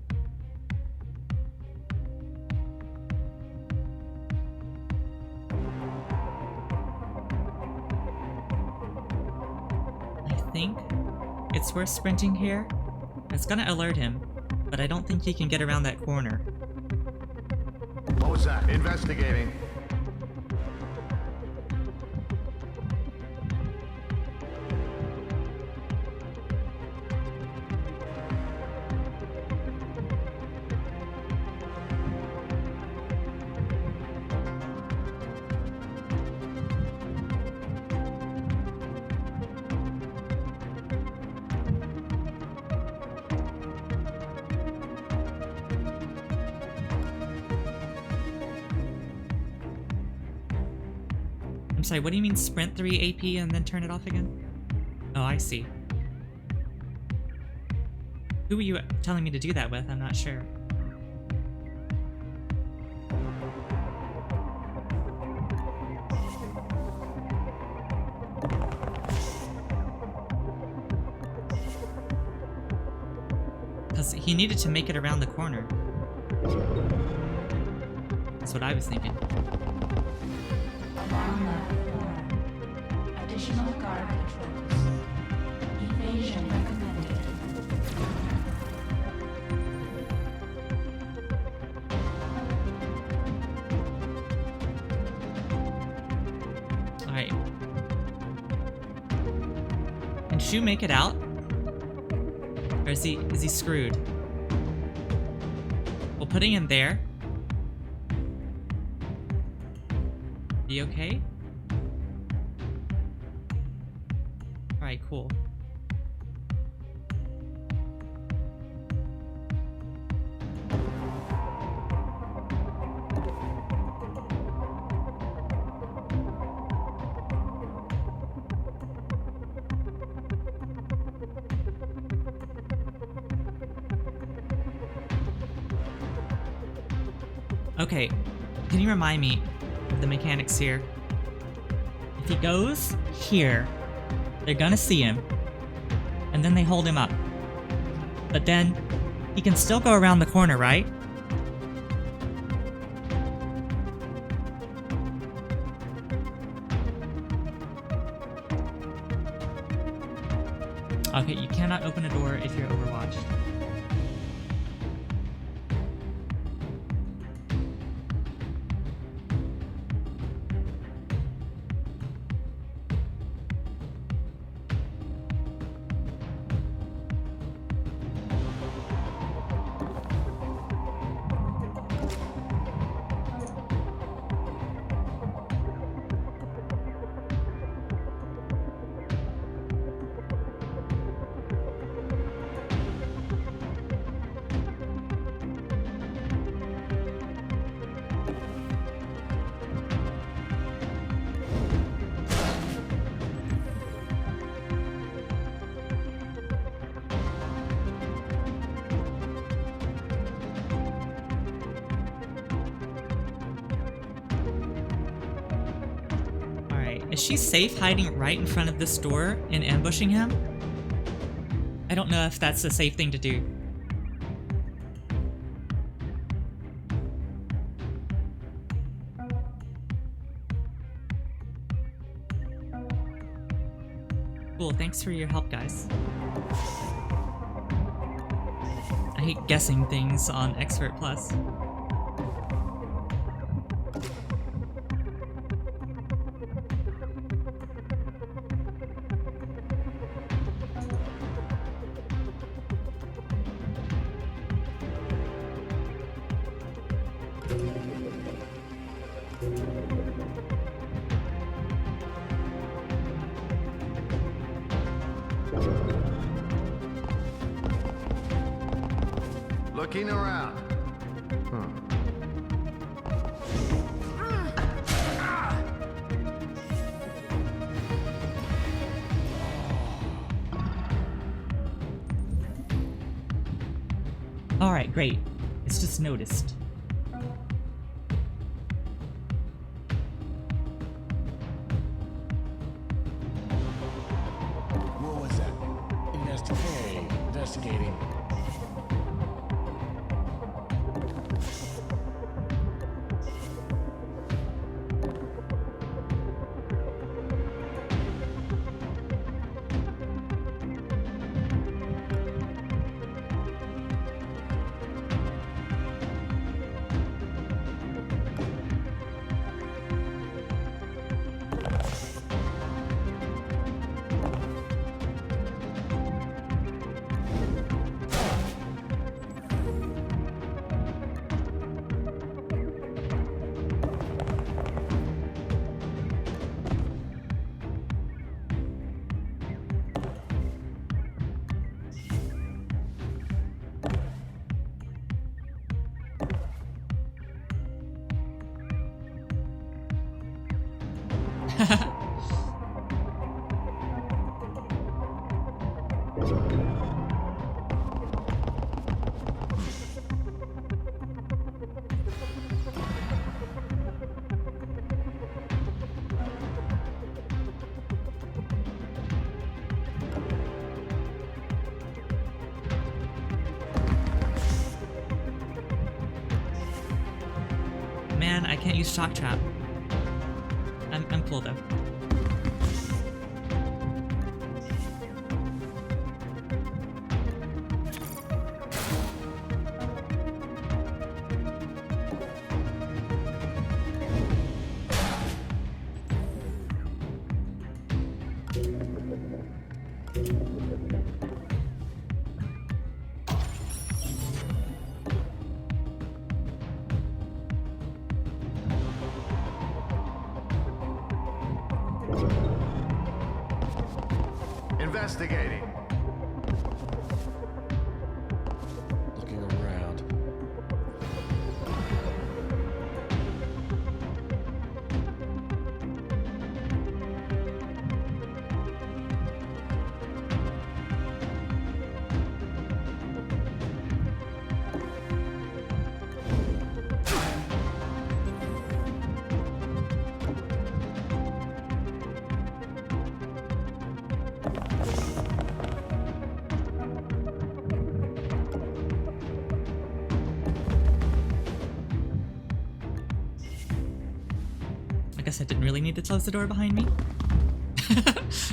I think it's worth sprinting here. It's gonna alert him, but I don't think he can get around that corner. What was that? Investigating. I'm sorry, what do you mean sprint 3 AP and then turn it off again? Oh, I see. Who were you telling me to do that with? I'm not sure. Because he needed to make it around the corner. That's what I was thinking. Alarm level 4. Additional guard patrols. Evasion recommended. Alright. Can Shu make it out? Or is he screwed? Well, putting him there. Be okay? Alright, cool. Okay, can you remind me of the mechanics here? If he goes here, they're gonna see him, and then they hold him up. But then, he can still go around the corner, right? Okay, you cannot open a door if you're overwatched. Is she safe hiding right in front of this door and ambushing him? I don't know if that's a safe thing to do. Cool, thanks for your help, guys. I hate guessing things on Expert Plus. Looking around. Alright, great. It's just noticed. What was that? Investigating. Man, I can't use shock trap. I'm cool though. Investigating. Looking around. I guess I didn't really need to close the door behind me.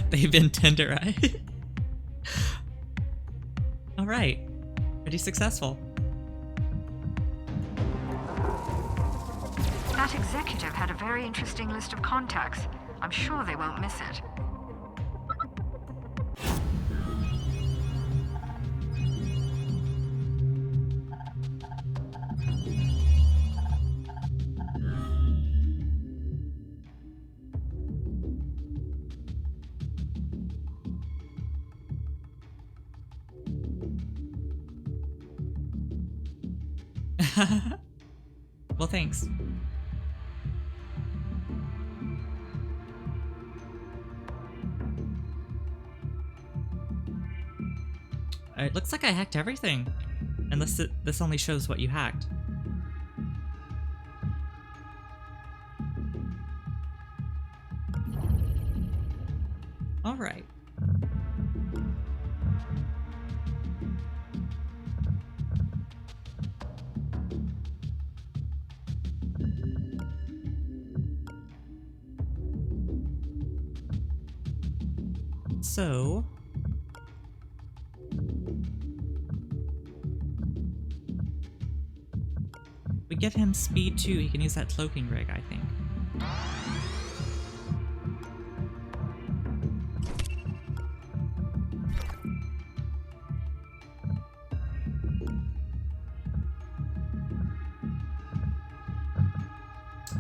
They've been tenderized. Alright. Pretty successful. That executive had a very interesting list of contacts. I'm sure they won't miss it. Well, thanks. It looks like I hacked everything. Unless this only shows what you hacked. Alright. So... we give him speed 2, he can use that cloaking rig, I think.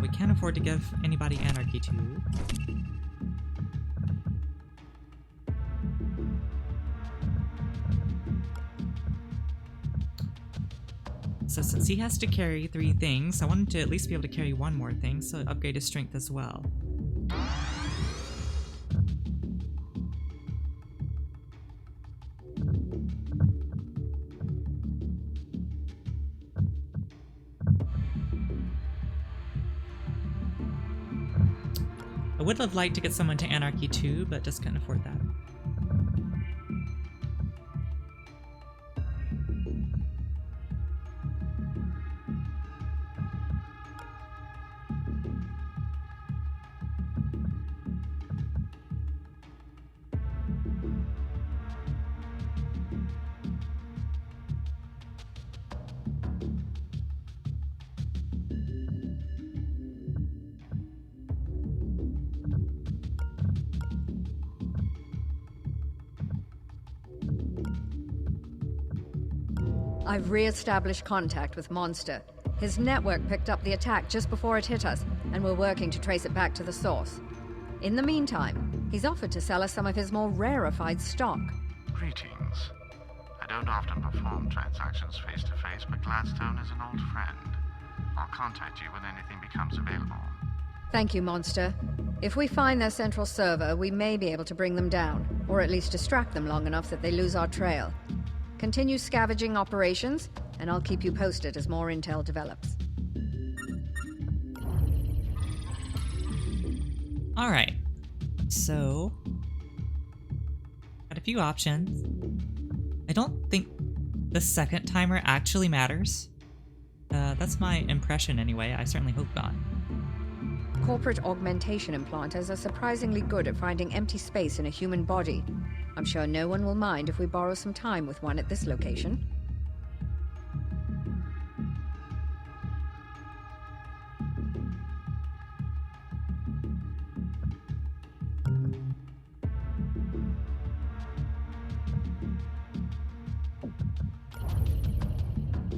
We can't afford to give anybody Anarchy 2. So since he has to carry 3 things, I wanted to at least be able to carry 1 more thing, so upgrade his strength as well. I would have liked to get someone to Anarchy 2, but just couldn't afford that. I've re-established contact with Monster. His network picked up the attack just before it hit us, and we're working to trace it back to the source. In the meantime, he's offered to sell us some of his more rarefied stock. Greetings. I don't often perform transactions face-to-face, but Gladstone is an old friend. I'll contact you when anything becomes available. Thank you, Monster. If we find their central server, we may be able to bring them down, or at least distract them long enough that they lose our trail. Continue scavenging operations, and I'll keep you posted as more intel develops. Alright. So... got a few options. I don't think the second timer actually matters. That's my impression anyway. I certainly hope not. Corporate augmentation implanters are surprisingly good at finding empty space in a human body. I'm sure no one will mind if we borrow some time with one at this location.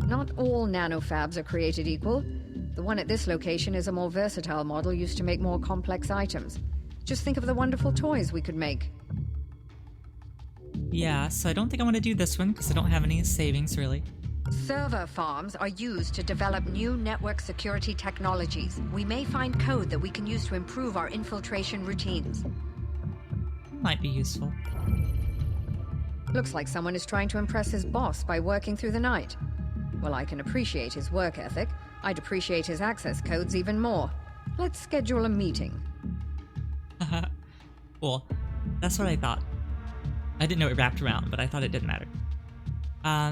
Not all nanofabs are created equal. The one at this location is a more versatile model used to make more complex items. Just think of the wonderful toys we could make. Yeah, so I don't think I want to do this one because I don't have any savings really. Server farms are used to develop new network security technologies. We may find code that we can use to improve our infiltration routines. Might be useful. Looks like someone is trying to impress his boss by working through the night. Well, I can appreciate his work ethic. I'd appreciate his access codes even more. Let's schedule a meeting. Cool. That's what I thought. I didn't know it wrapped around, but I thought it didn't matter.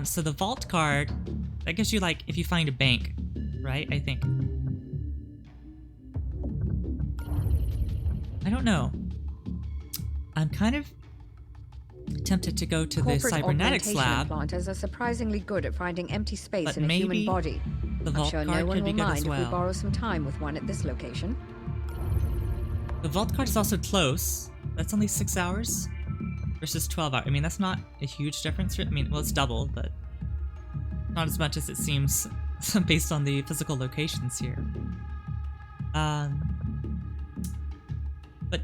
So the vault card, that gives you, like, if you find a bank, right? I think. I don't know. I'm kind of tempted to go to the cybernetics lab. Implanters are surprisingly good at finding empty space But in a human maybe body. the I'm vault sure card no one could be will good mind as if we well. borrow some time with one at this location. The vault card is also close. That's only 6 hours versus 12 hours. I mean, that's not a huge difference. I mean, well, it's double, but not as much as it seems based on the physical locations here. But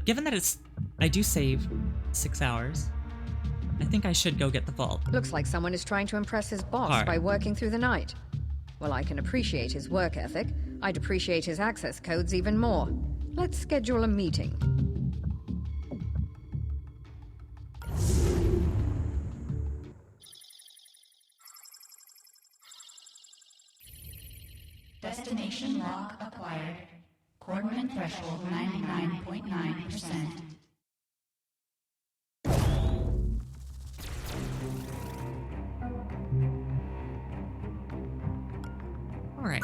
given that I do save 6 hours, I think I should go get the vault. Looks like someone is trying to impress his boss Alright. by working through the night. Well, I can appreciate his work ethic. I'd appreciate his access codes even more. Let's schedule a meeting. Destination lock acquired. Coordinate threshold 99.9%. All right.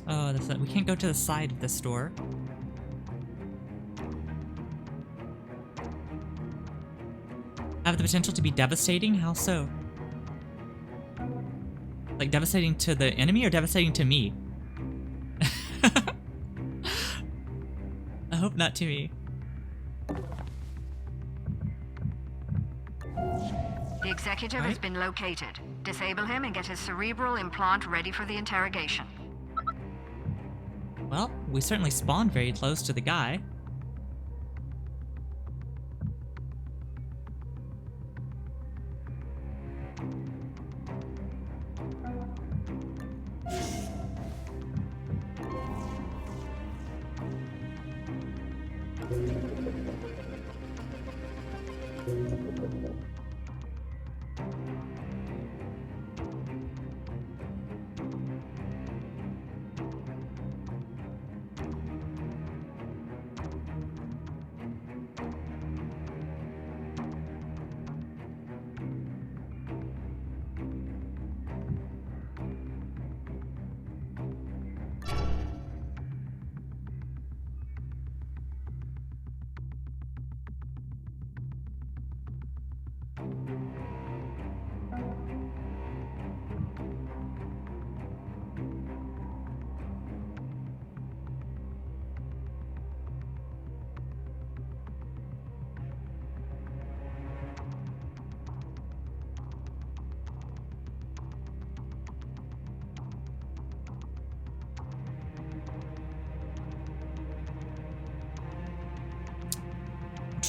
Oh, we can't go to the side of the store. Have the potential to be devastating? How so? Like devastating to the enemy or devastating to me? I hope not to me. The executive has been located. Disable him and get his cerebral implant ready for the interrogation. Well, we certainly spawned very close to the guy.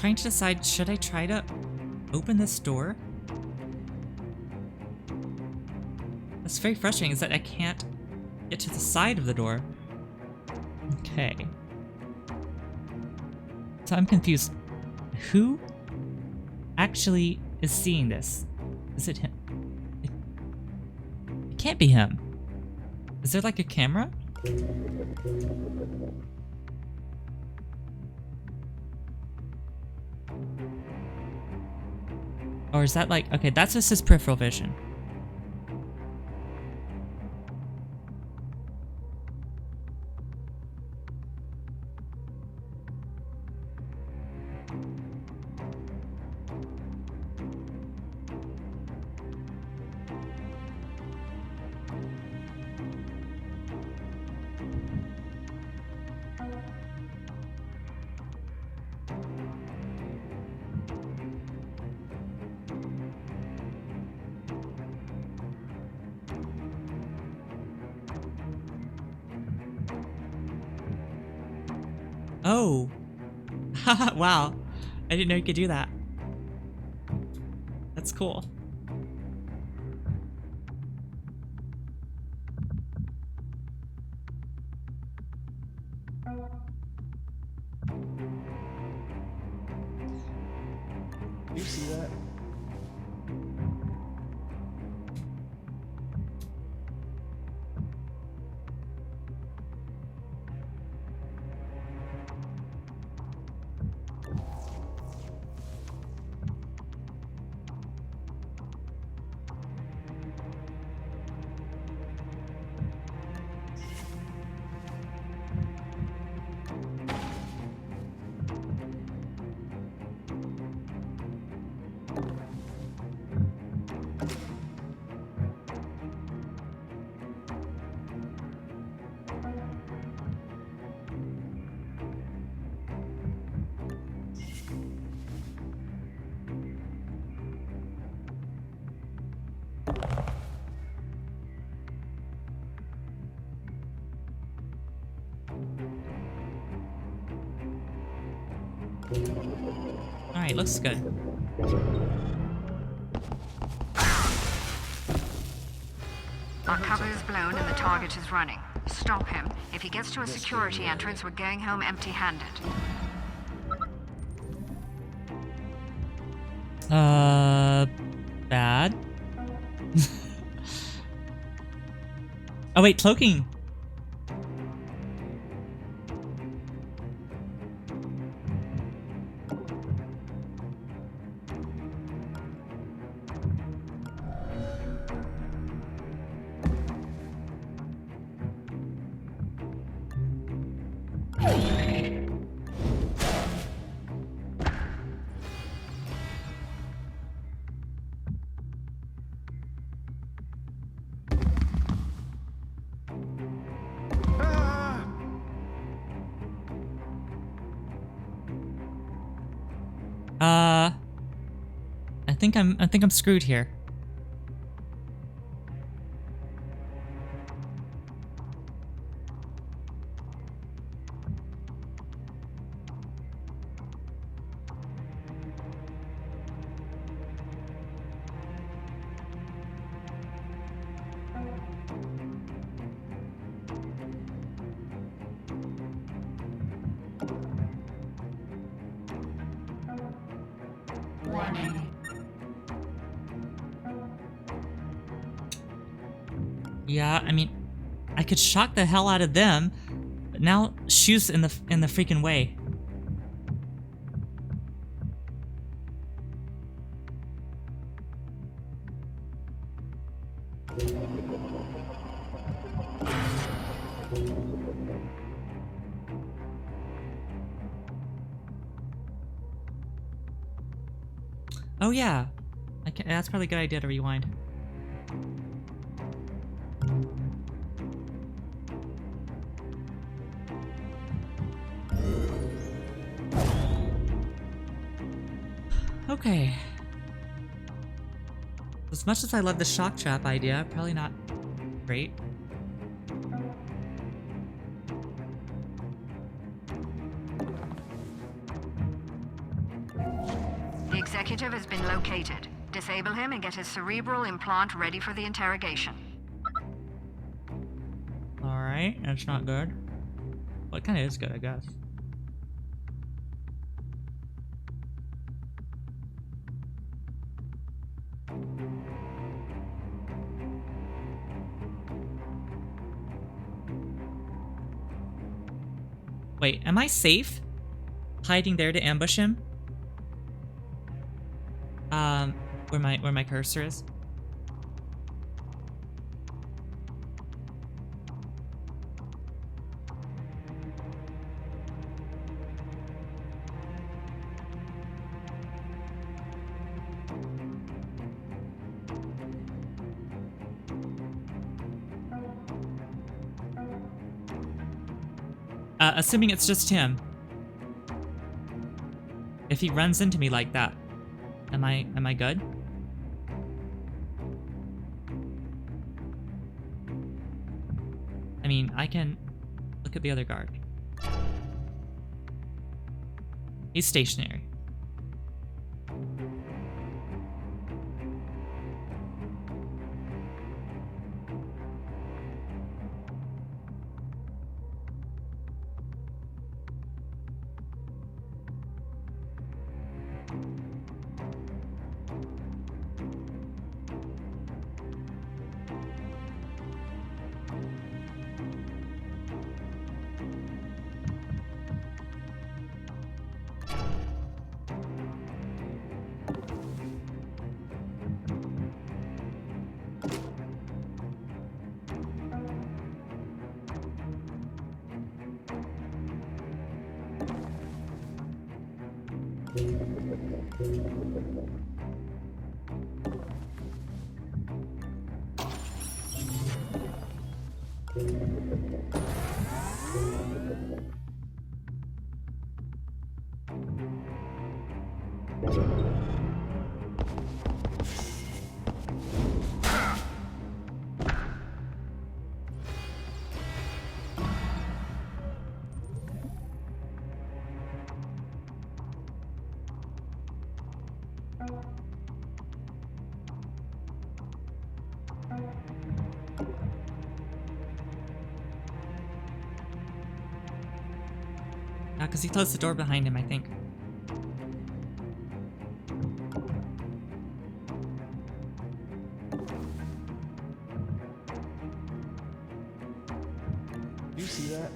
trying to decide, should I try to open this door? That's very frustrating, is that I can't get to the side of the door. Okay. So I'm confused. Who actually is seeing this? Is it him? It can't be him. Is there like a camera? Or is that like, okay, that's just his peripheral vision. Oh. Wow. I didn't know you could do that. That's cool. You see that? Alright, looks good. Our cover is blown and the target is running. Stop him. If he gets to a security entrance, we're going home empty-handed. Bad? Oh wait, cloaking! I think I'm screwed here. Warning. Yeah, I mean, I could shock the hell out of them, but now Shu's in the freaking way. Oh yeah, that's probably a good idea to rewind. Okay. As much as I love the shock trap idea, probably not great. executive has been located. Disable him and get his cerebral implant ready for the interrogation. Alright, that's not good. Well, it kind of is good, I guess. Wait, am I safe? Hiding there to ambush him? Where my cursor is? Assuming it's just him. If he runs into me like that, am I good? I mean, I can look at the other guard. He's stationary. Because he closed the door behind him, I think. You see that?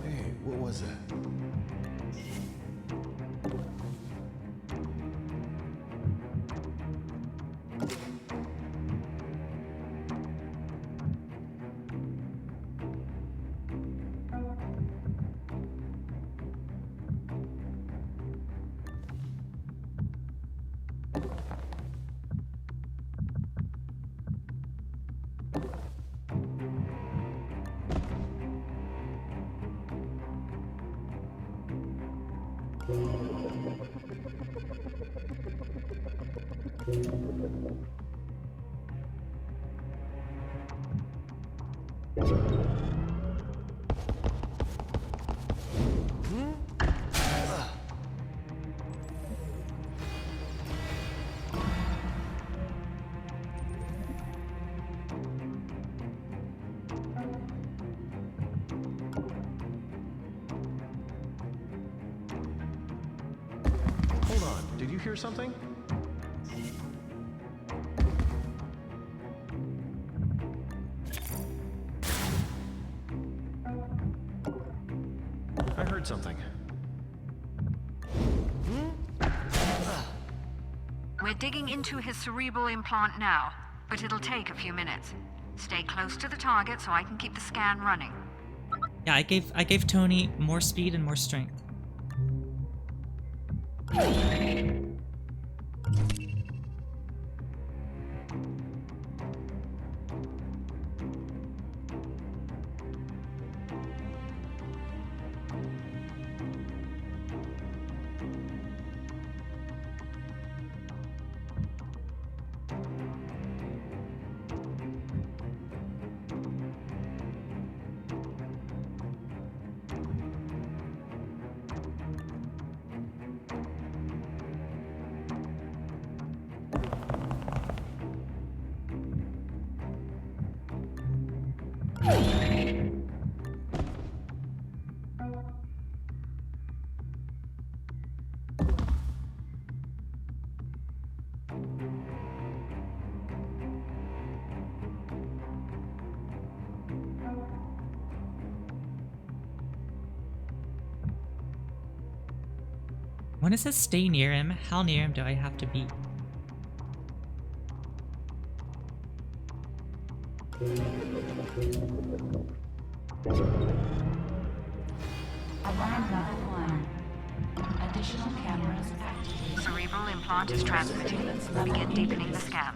Hey, what was that? Hold on, did you hear something? I heard something. We're digging into his cerebral implant now, but it'll take a few minutes. Stay close to the target so I can keep the scan running. Yeah, I gave Tony more speed and more strength. When it says stay near him, how near him do I have to be? Alarm level 1. Additional cameras activated. Cerebral implant is transmitting. Begin deepening the scan.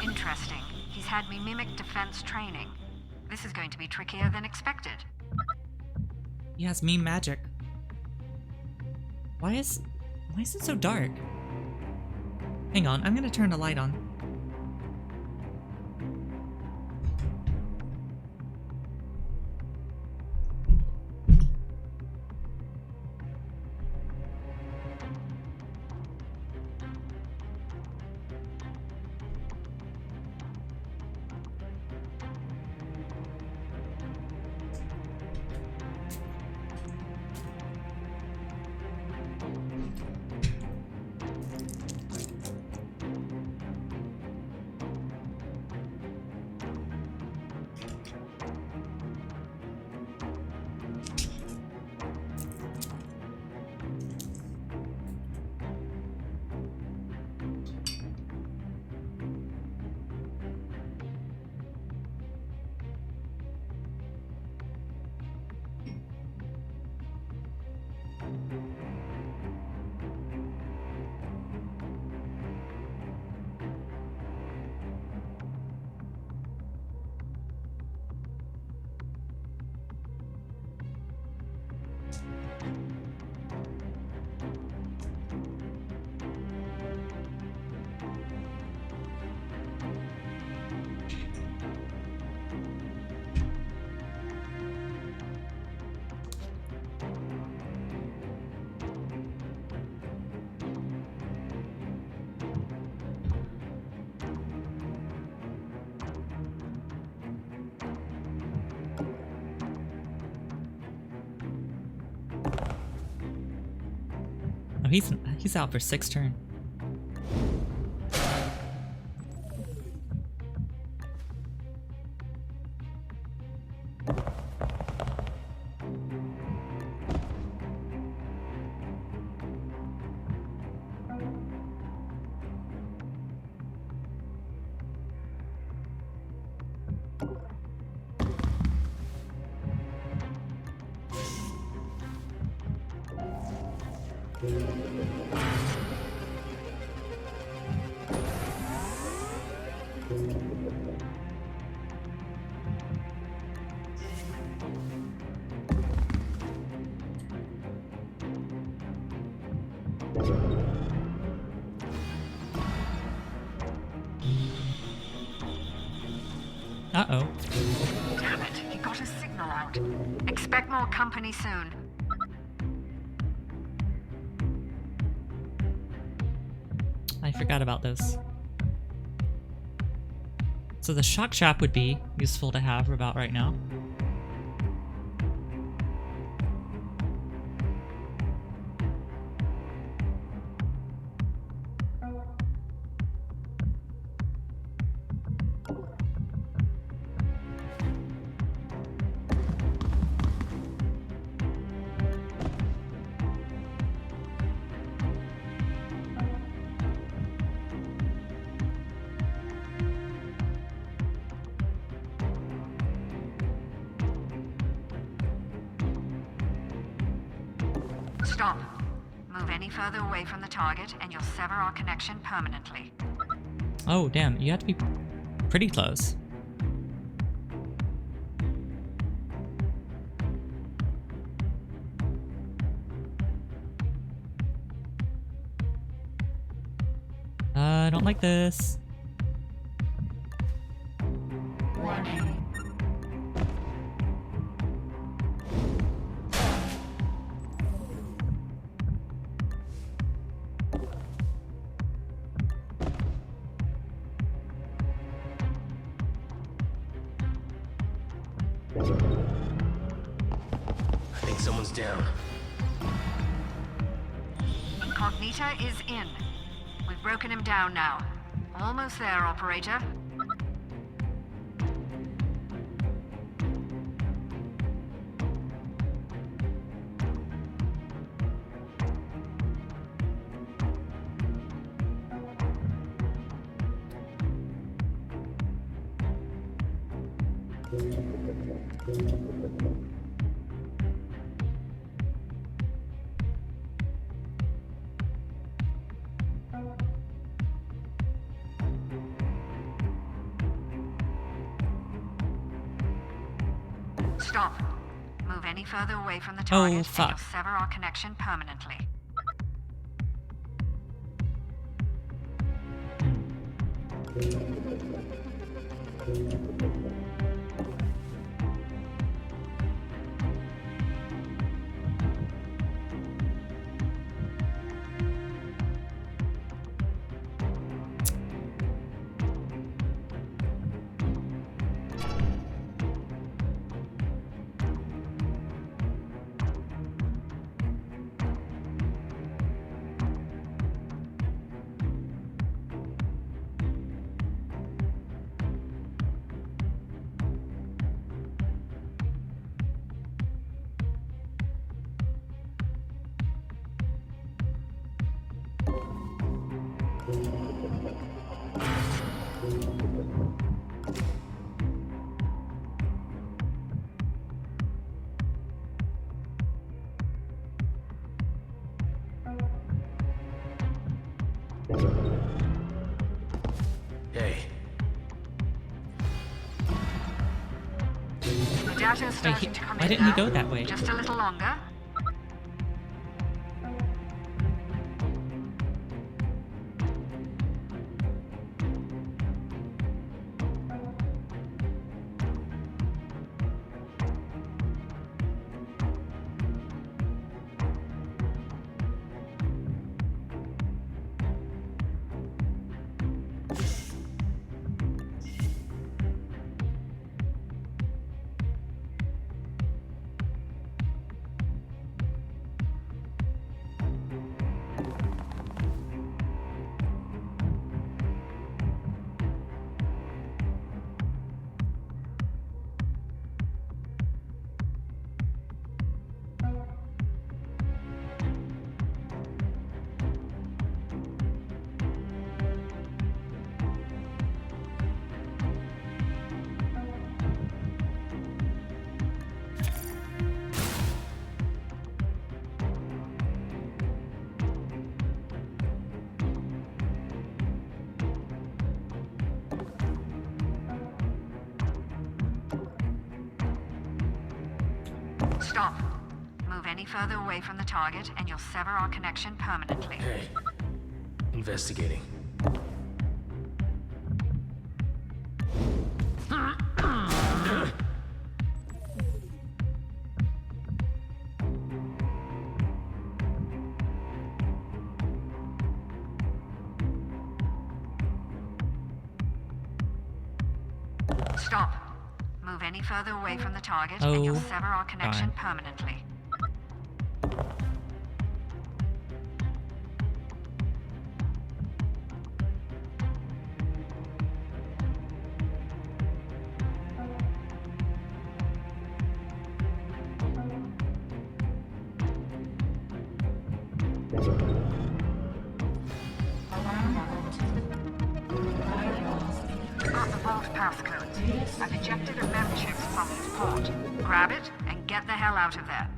Interesting. He's had me mimic defense training. This is going to be trickier than expected. He has meme magic. Why is it so dark? Hang on, I'm gonna turn the light on. Oh, he's out for 6 turn. Uh-oh. Damn it, he got a signal out. Expect more company soon. I forgot about this. So the shock trap would be useful to have about right now. Stop. Move any further away from the target and you'll sever our connection permanently. Oh, damn. You have to be pretty close. I don't like this. Warning. I think someone's down. Incognita is in. We've broken him down now. Almost there, operator. Stop. Move any further away from the target and fuck. you'll sever our connection permanently. Hey, The data's starting to come in why didn't he now. go that way? Just a little longer. Stop. Move any further away from the target, and you'll sever our connection permanently. Hey. Investigating. Stop. Move any further away from the target, and you'll sever our connection permanently. Got the vault passcode. I've ejected a membership from this port. Grab it and get the hell out of there.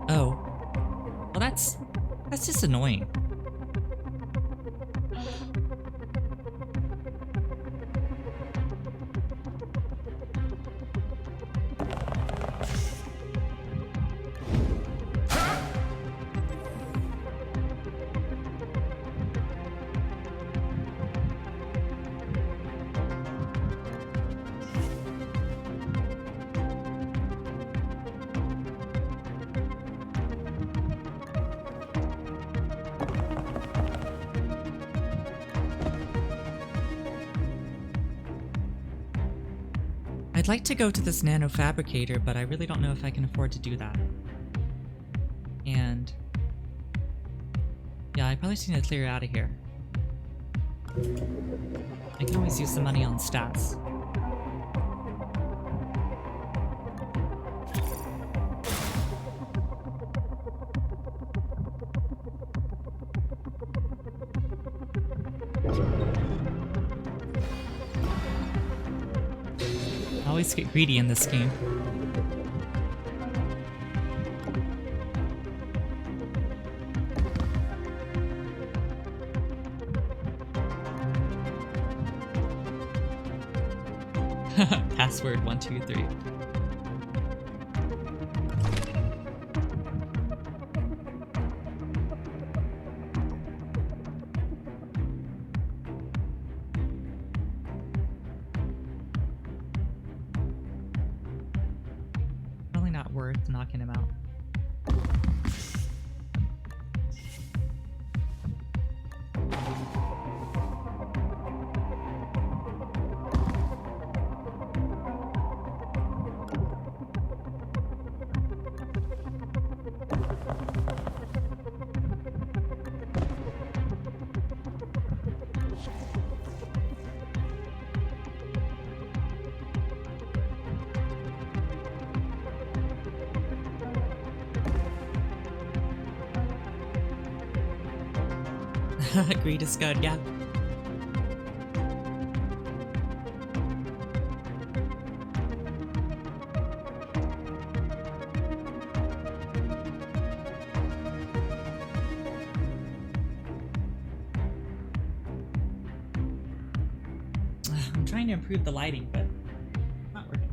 Oh. Well, that's just annoying. I'd like to go to this nano fabricator, but I really don't know if I can afford to do that. And yeah, I probably just need to clear out of here. I can always use the money on stats. I always get greedy in this game. Password 123. Probably not worth knocking him out. Greed is good, yeah. I'm trying to improve the lighting, but not working.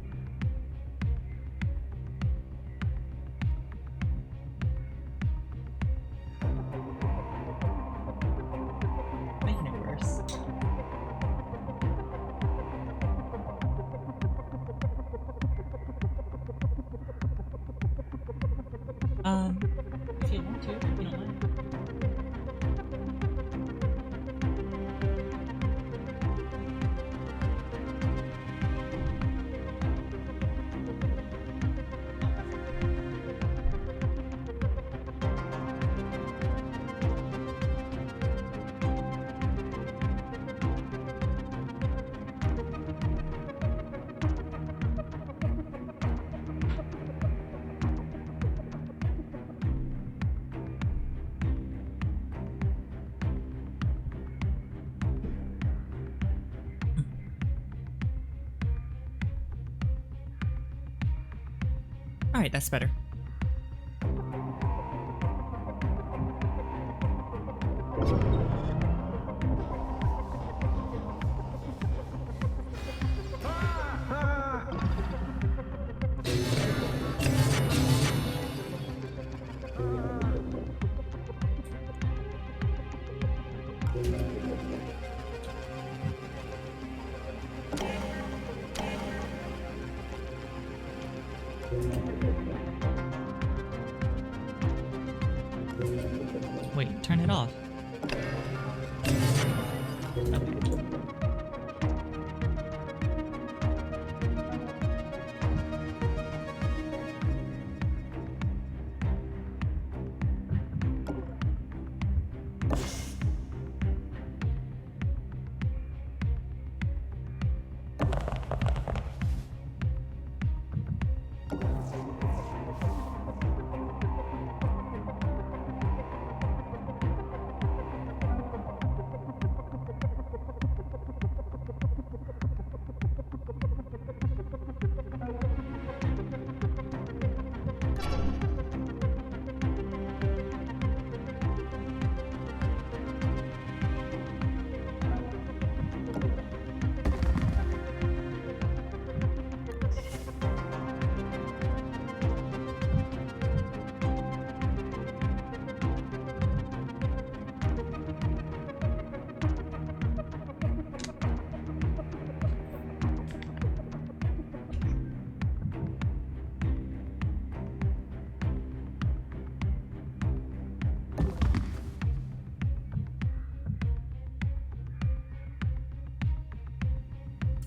too, if you don't mind. Alright, that's better. Wait, turn it off.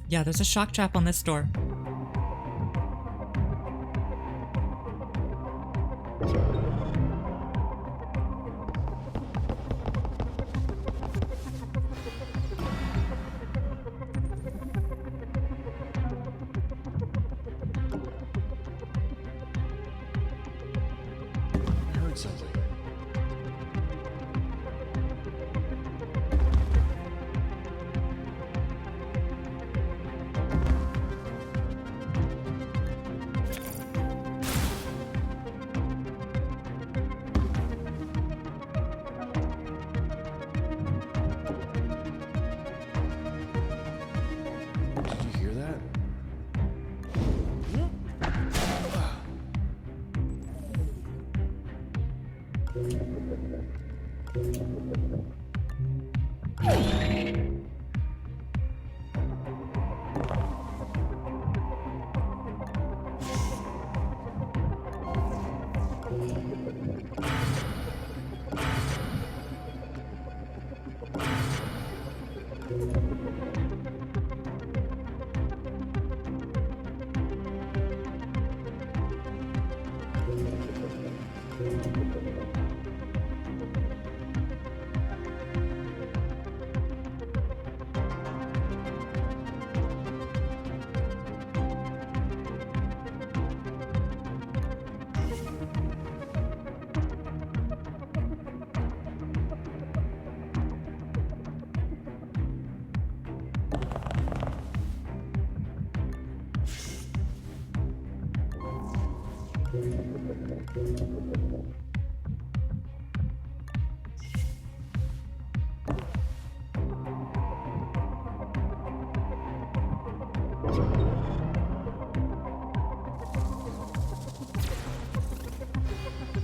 Yeah, there's a shock trap on this door. I heard something. Did you hear that?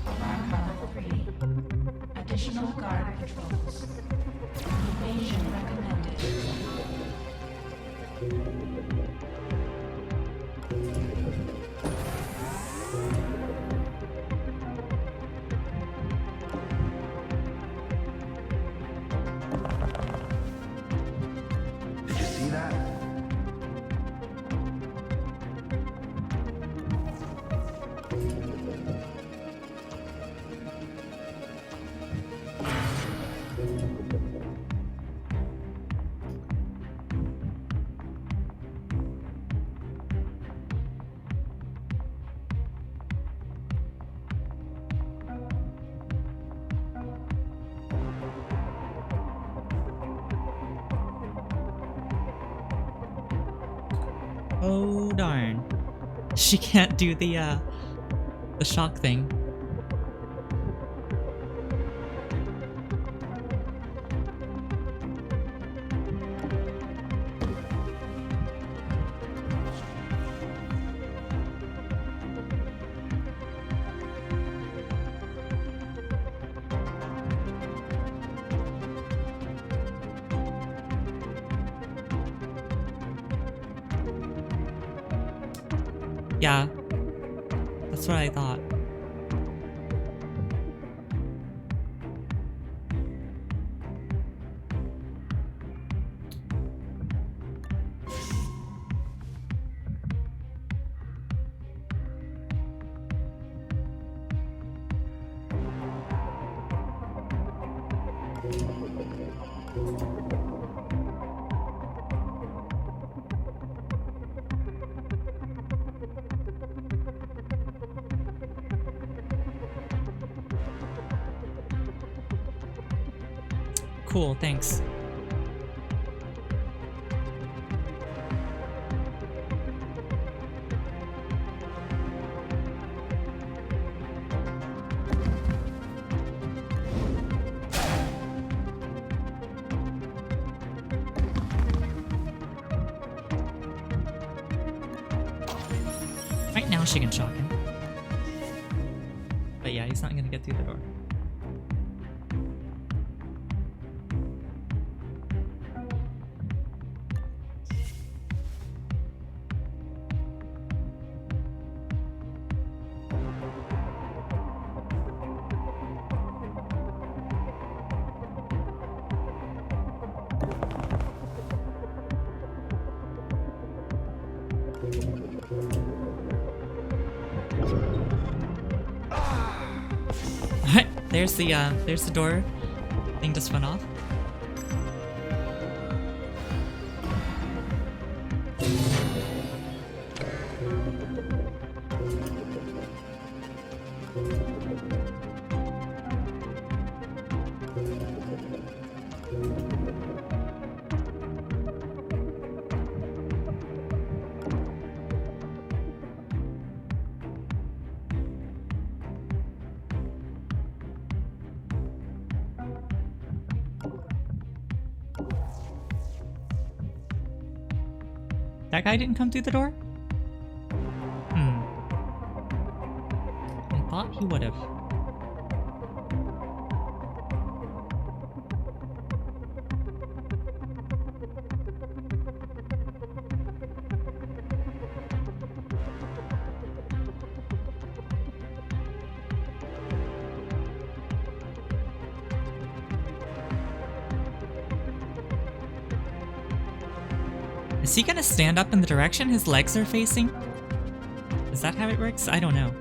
Alarm level 3. Additional guard patrols. Evasion recommended. Oh darn. She can't do the shock thing. Yeah, that's what I thought. Cool, thanks. Right now she can shock him. But yeah, he's not gonna get through the door. There's the door. Thing just went off. That guy didn't come through the door? I thought he would have. Is he gonna stand up in the direction his legs are facing? Is that how it works? I don't know.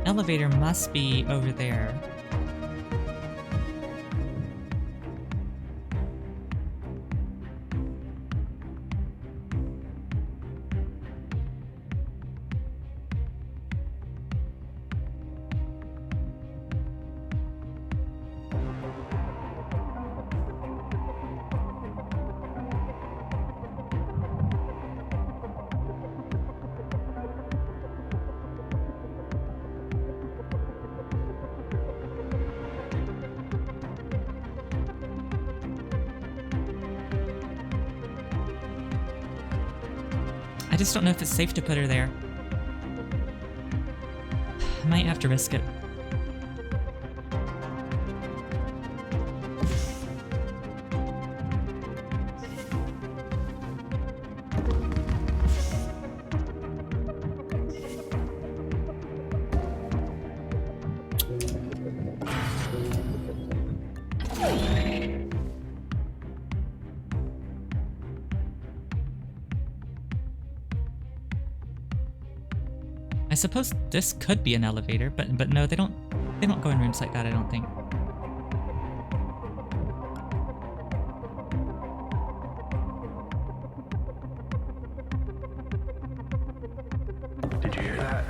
Elevator must be over there. I just don't know if it's safe to put her there. I might have to risk it. I suppose this could be an elevator, but no, they don't go in rooms like that, I don't think. Did you hear that?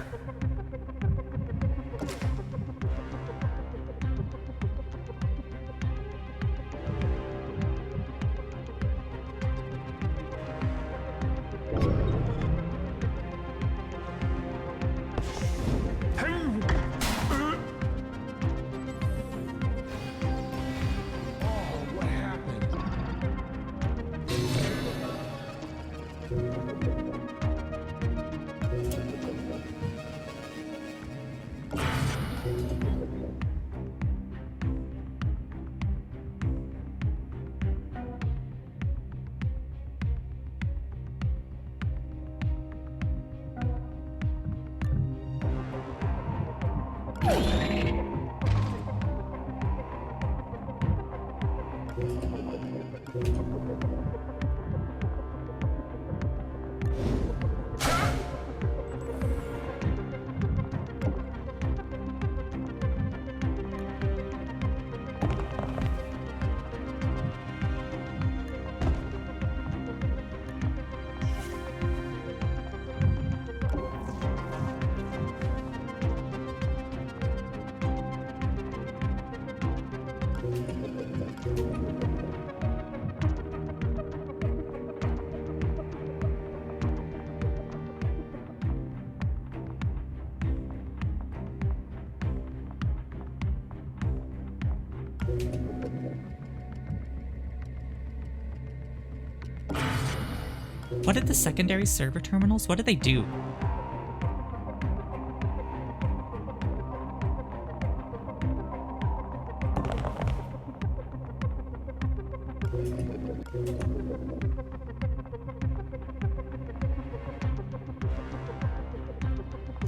What did the secondary server terminals? What do they do?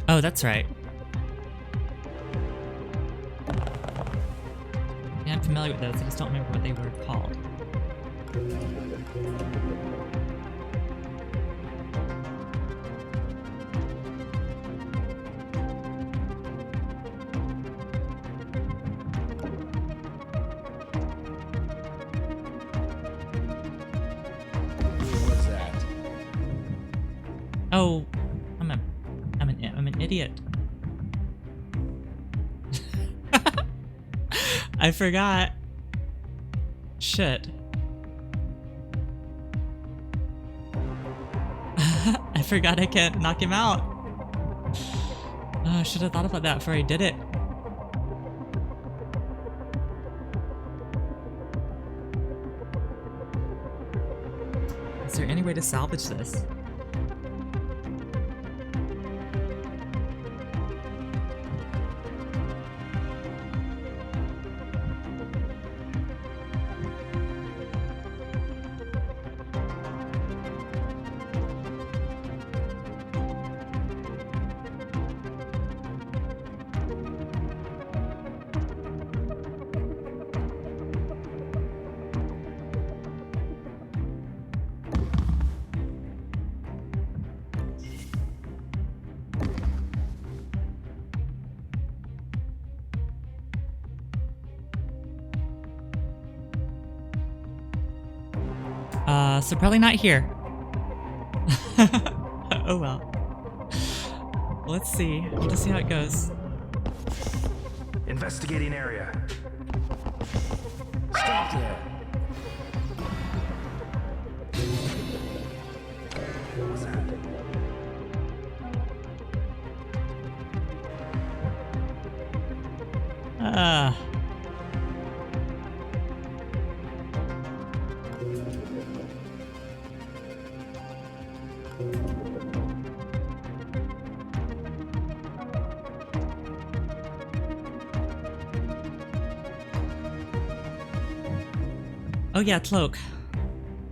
Oh, that's right. Yeah, I'm familiar with those. I just don't remember what they were called. What's that? Oh, I'm an idiot. I forgot. Shit. I forgot I can't knock him out. Oh, I should have thought about that before I did it. Is there any way to salvage this? So probably not here. Oh well. Let's see. We'll just see how it goes. Investigating area. Stop there. What's that? Oh yeah, cloak.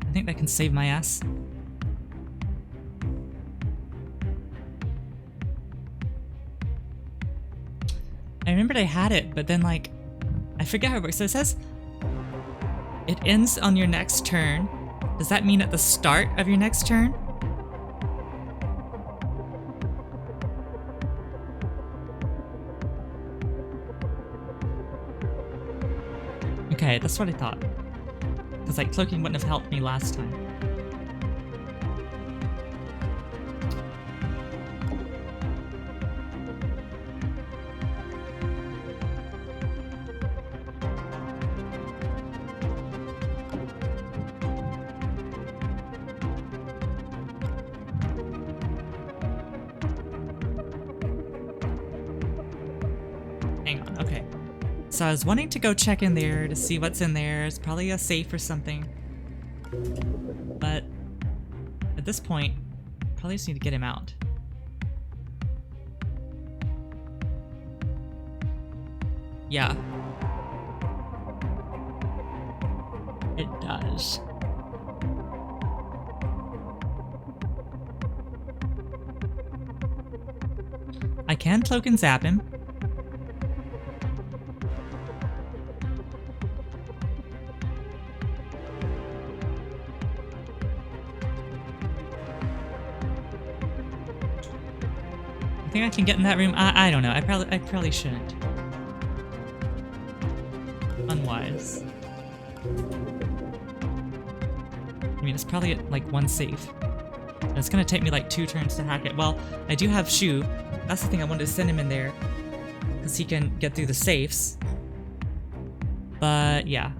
I think that can save my ass. I remembered I had it, but then like, I forget how it works. So it says it ends on your next turn. Does that mean at the start of your next turn? Okay, that's what I thought. Because like cloaking wouldn't have helped me last time. Hang on, okay. So I was wanting to go check in there to see what's in there. It's probably a safe or something. But at this point, probably just need to get him out. Yeah. It does. I can cloak and zap him. I think I can get in that room. I don't know. I probably shouldn't. Unwise. I mean, it's probably like one safe. And it's gonna take me like 2 turns to hack it. Well, I do have Shu. That's the thing, I wanted to send him in there because he can get through the safes. But yeah.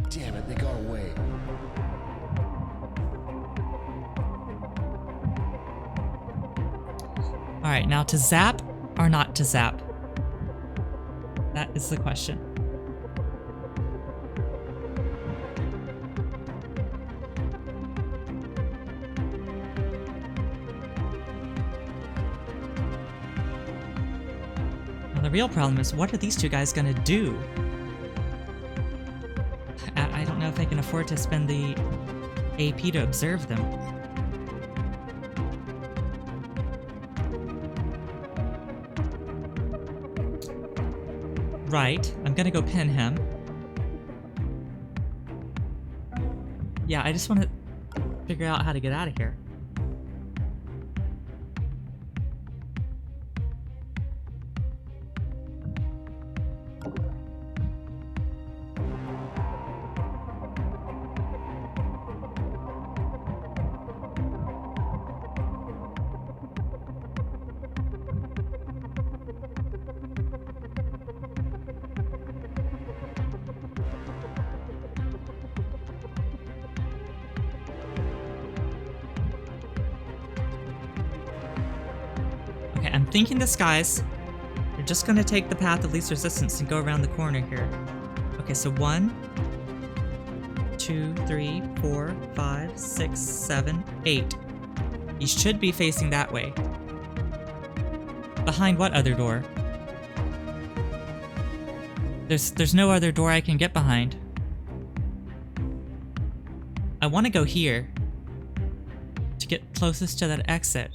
Damn it, they got away. Alright, now to zap or not to zap? That is the question. Now the real problem is, what are these 2 guys gonna do? I don't know if I can afford to spend the AP to observe them. Right, I'm gonna go pin him. Yeah, I just want to figure out how to get out of here. Okay, I'm thinking this, guys. You're just gonna take the path of least resistance and go around the corner here. Okay, so 1, 2, 3, 4, 5, 6, 7, 8. You should be facing that way. Behind what other door? There's no other door I can get behind. I want to go here to get closest to that exit.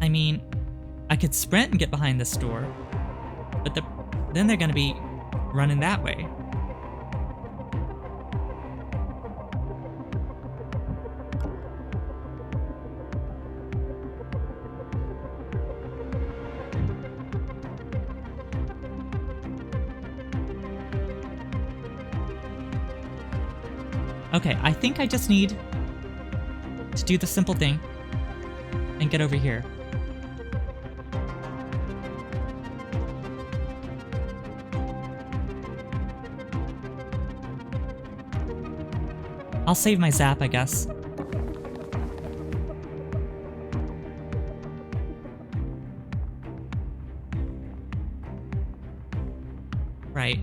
I mean, I could sprint and get behind this door, but then they're gonna be running that way. Okay, I think I just need to do the simple thing and get over here. I'll save my zap, I guess. Right.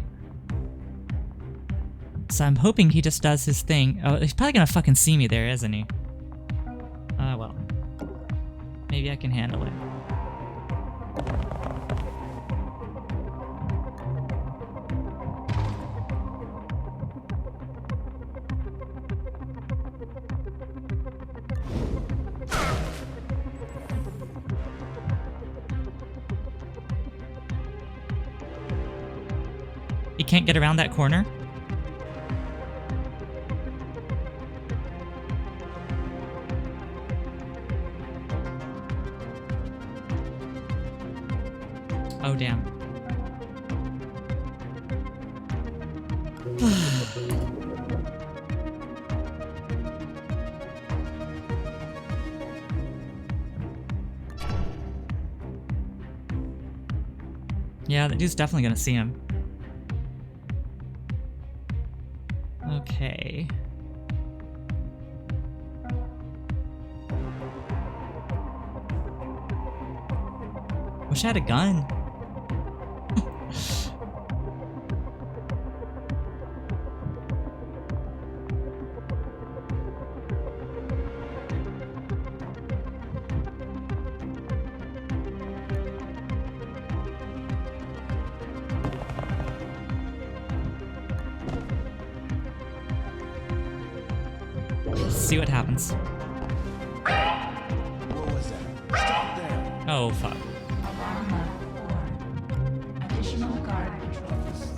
So I'm hoping he just does his thing. Oh, he's probably gonna fucking see me there, isn't he? Well. Maybe I can handle it. You can't get around that corner? Oh, damn. Yeah, that dude's definitely gonna see him. Okay. Wish I had a gun. See what happens. What was that? Stop there. Oh, fuck. Alarm level 4. Additional guard patrols.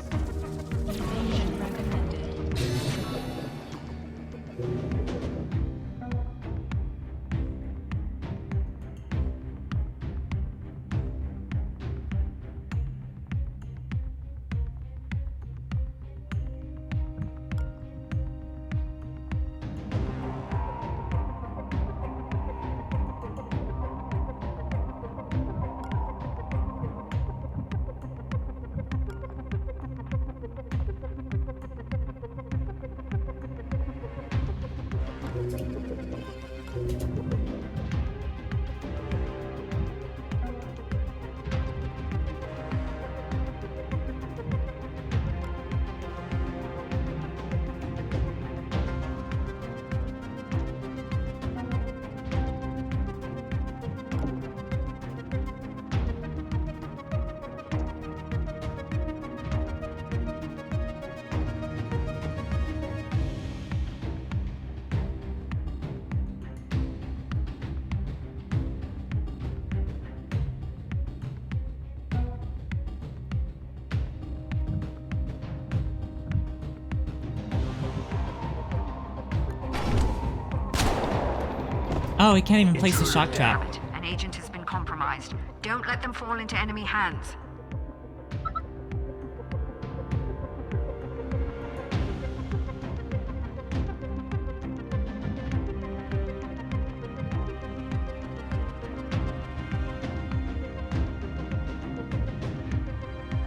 Oh, he can't even place a shock trap. Damn it. An agent has been compromised. Don't let them fall into enemy hands.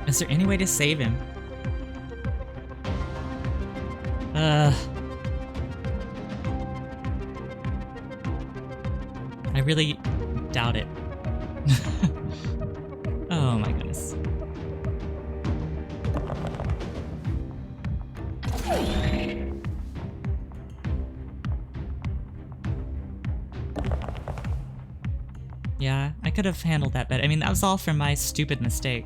Is there any way to save him? I really doubt it. Oh my goodness. Yeah, I could have handled that better. I mean, that was all from my stupid mistake.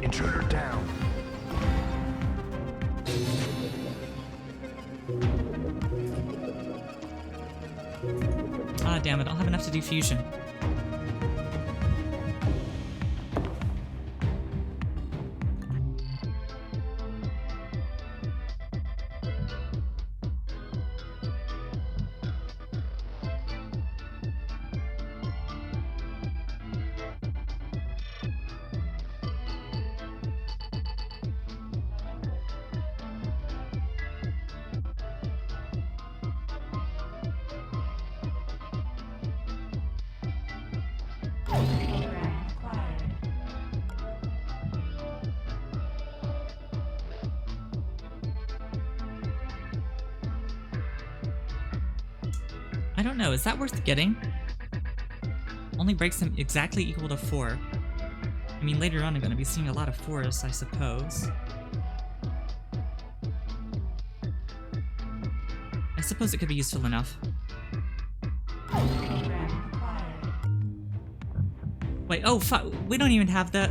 Intruder down. Ah, damn it, I don't have enough to do fusion. Program acquired. I don't know, is that worth getting? Only breaks him exactly equal to 4. I mean, later on I'm gonna be seeing a lot of 4s, I suppose. I suppose it could be useful enough. Program acquired. Wait, oh fuck, we don't even have the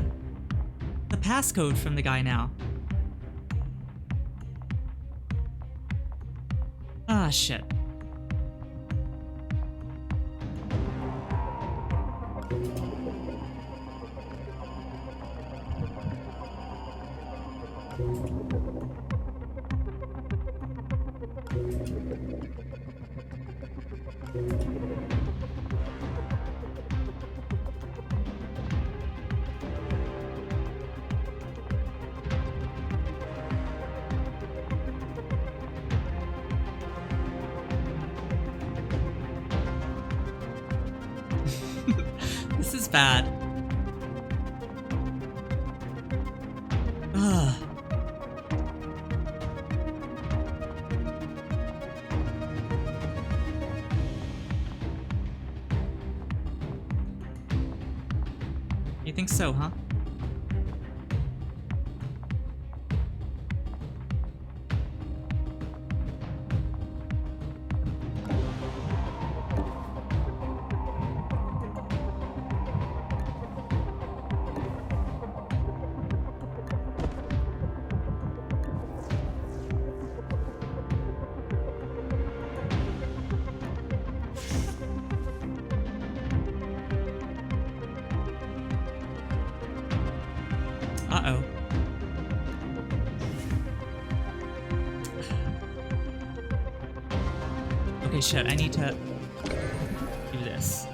passcode from the guy now. Ah, shit. This is bad. Ugh. You think so, huh? Okay, shit, I need to do this.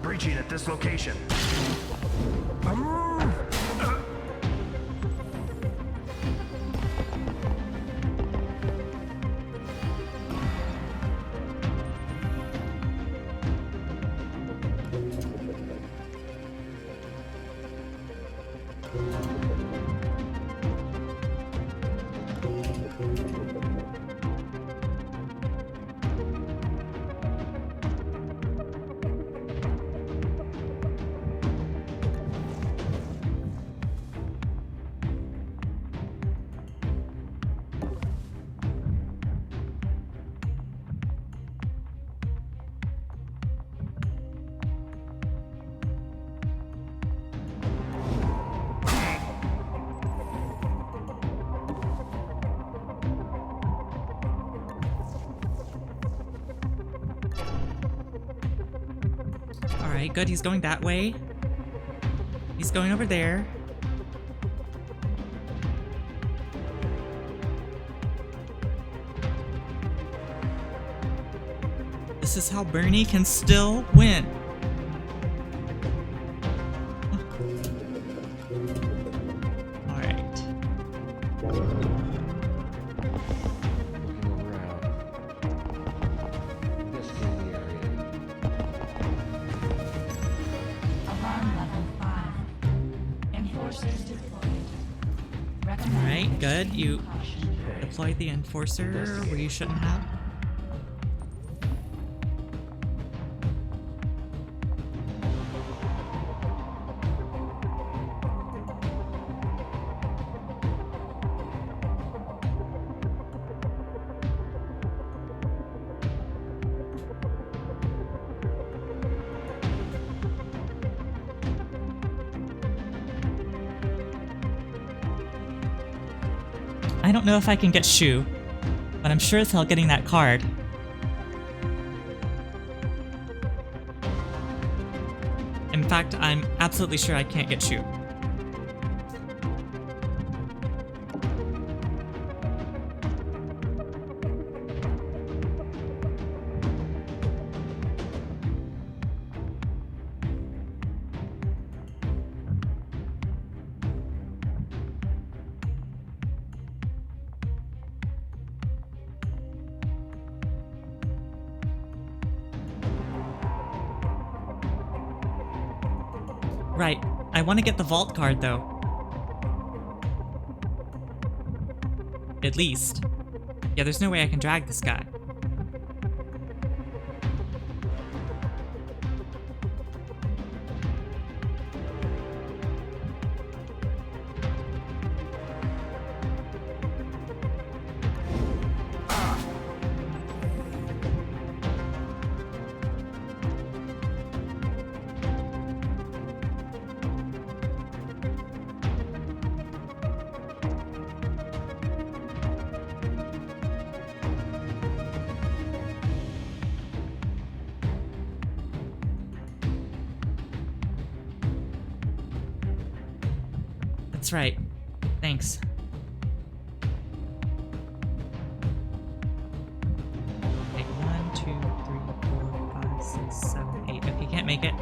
Breaching at this location. Alright, good. He's going that way. He's going over there. This is how Bernie can still win. Alright. Looking around. Investigating the area. Alarm level 5. Enforcers deployed. Recommend Alright, good. You caution. deployed the enforcer where you shouldn't have. I don't know if I can get Shu, but I'm sure as hell getting that card. In fact, I'm absolutely sure I can't get Shu. Right. I want to get the vault card, though. At least. Yeah, there's no way I can drag this guy. That's right. Thanks. Okay, 1, 2, 3, 4, 5, 6, 7, 8. Okay, can't make it.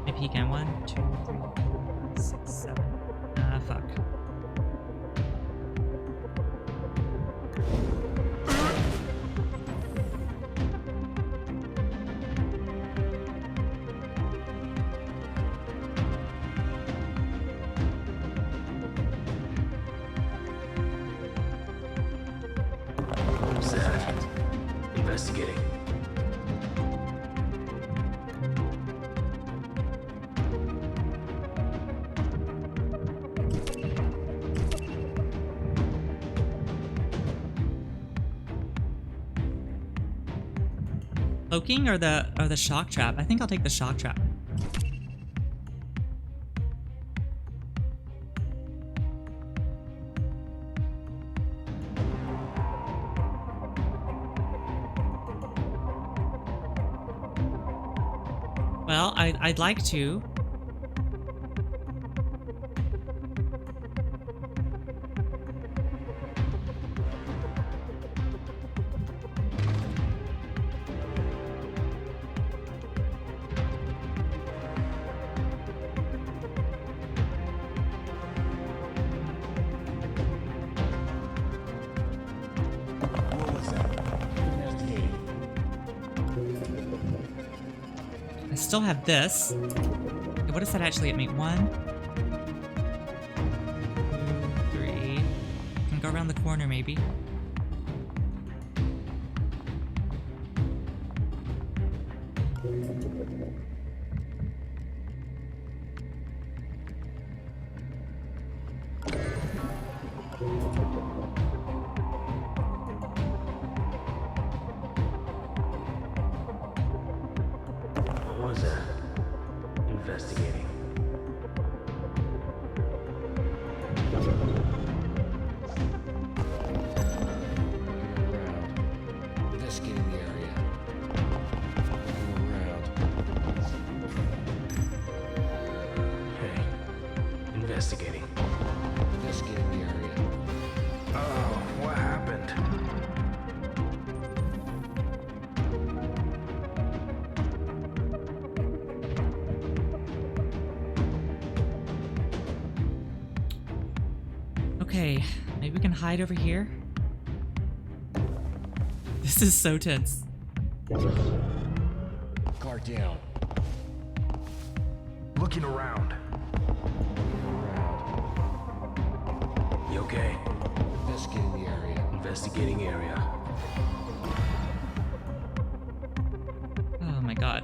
Maybe he can. 1, 2, 3, 4, 5, 6, 7. Ah, fuck. What's that? Investigating. Cloaking or the shock trap? I think I'll take the shock trap. Well, I'd like to. What was that? Investigating. I still have this. Okay, what does that actually get me? 1, 2, 3. Can go around the corner maybe. What was that? Investigating. Around. Investigating the area. Looking around. Hey. Investigating. Investigating the area. Oh, what happened? Okay, maybe we can hide over here. This is so tense. Car down. Looking around. Around. You okay? Investigating the area. Investigating area. Oh my god.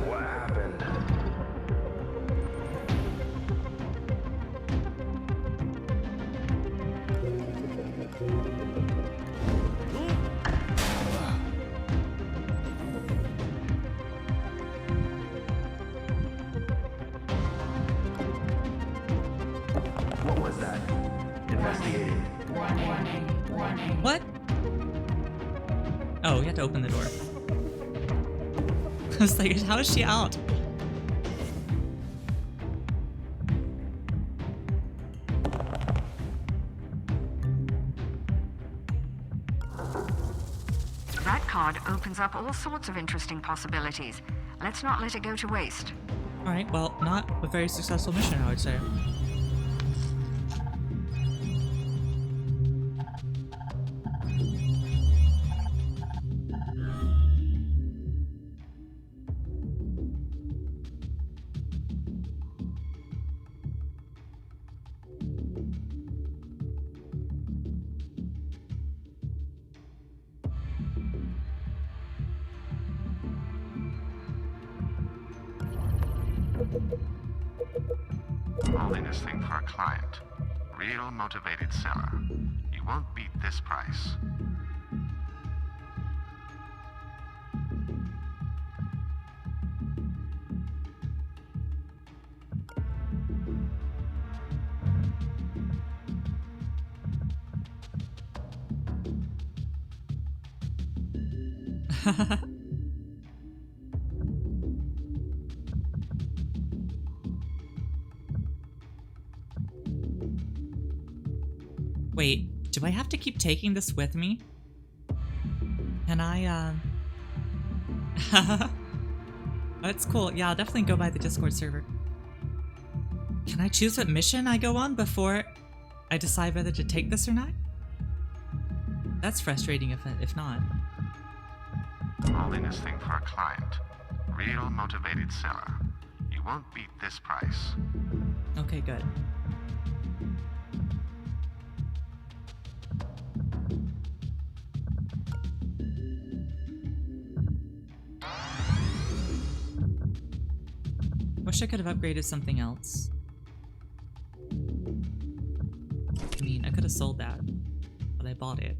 What happened? What was that? Investigating. What? Oh, you have to open the door. I was like, how is she out? That card opens up all sorts of interesting possibilities. Let's not let it go to waste. Alright, well, not a very successful mission, I would say. Holding this thing for a client. Real motivated seller. You won't beat this price. Wait, do I have to keep taking this with me? Can I, That's cool. Yeah, I'll definitely go by the Discord server. Can I choose what mission I go on before I decide whether to take this or not? That's frustrating if not. Holding this thing for a client. Real motivated seller. You won't beat this price. Okay, good. Wish I could have upgraded something else. I mean, I could have sold that, but I bought it.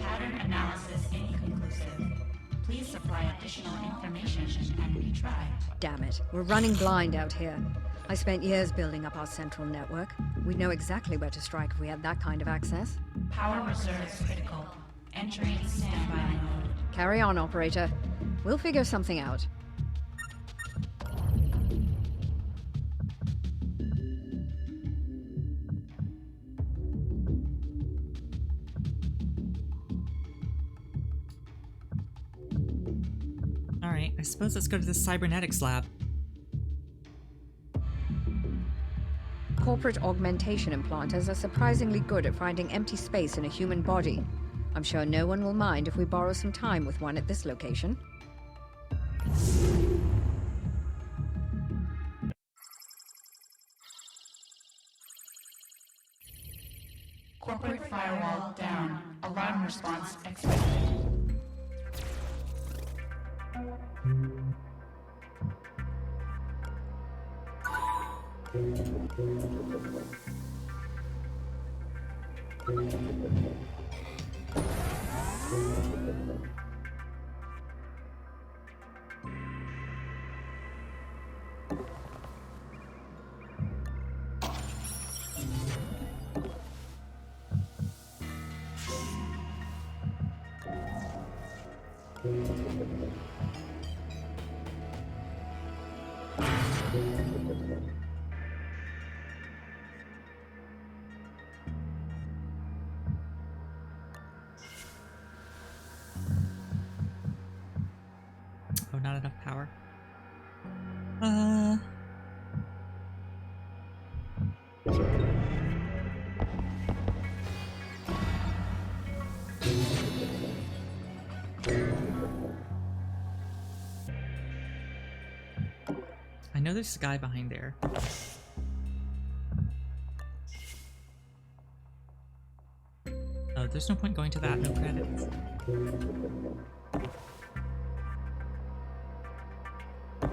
Pattern analysis inconclusive. Please supply additional information and retry. Damn it, we're running blind out here. I spent years building up our central network. We'd know exactly where to strike if we had that kind of access. Power reserves critical. Entering standby mode. Carry on, operator. We'll figure something out. Alright, I suppose let's go to the cybernetics lab. Corporate augmentation implanters are surprisingly good at finding empty space in a human body. I'm sure no one will mind if we borrow some time with one at this location. Corporate firewall down. Alarm response expected. Oh, not enough power. I know there's a guy behind there. Oh, there's no point going to that, no credits.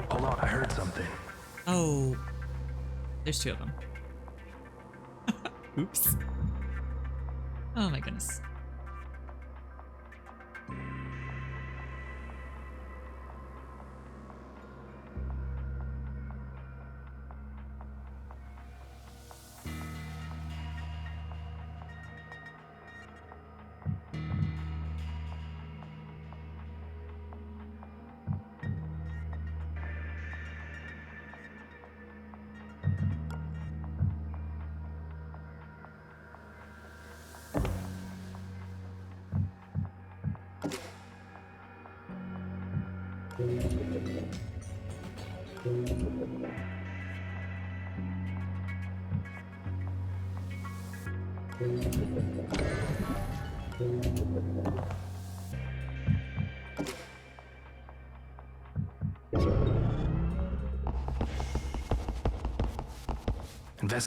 Hold on, I heard something. Oh, there's two of them. Oops. Oh my goodness.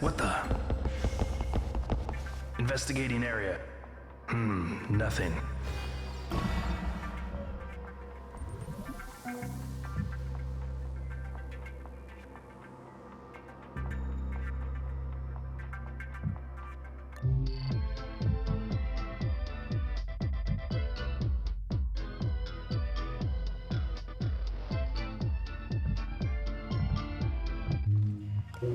What the? Investigating area. Nothing. I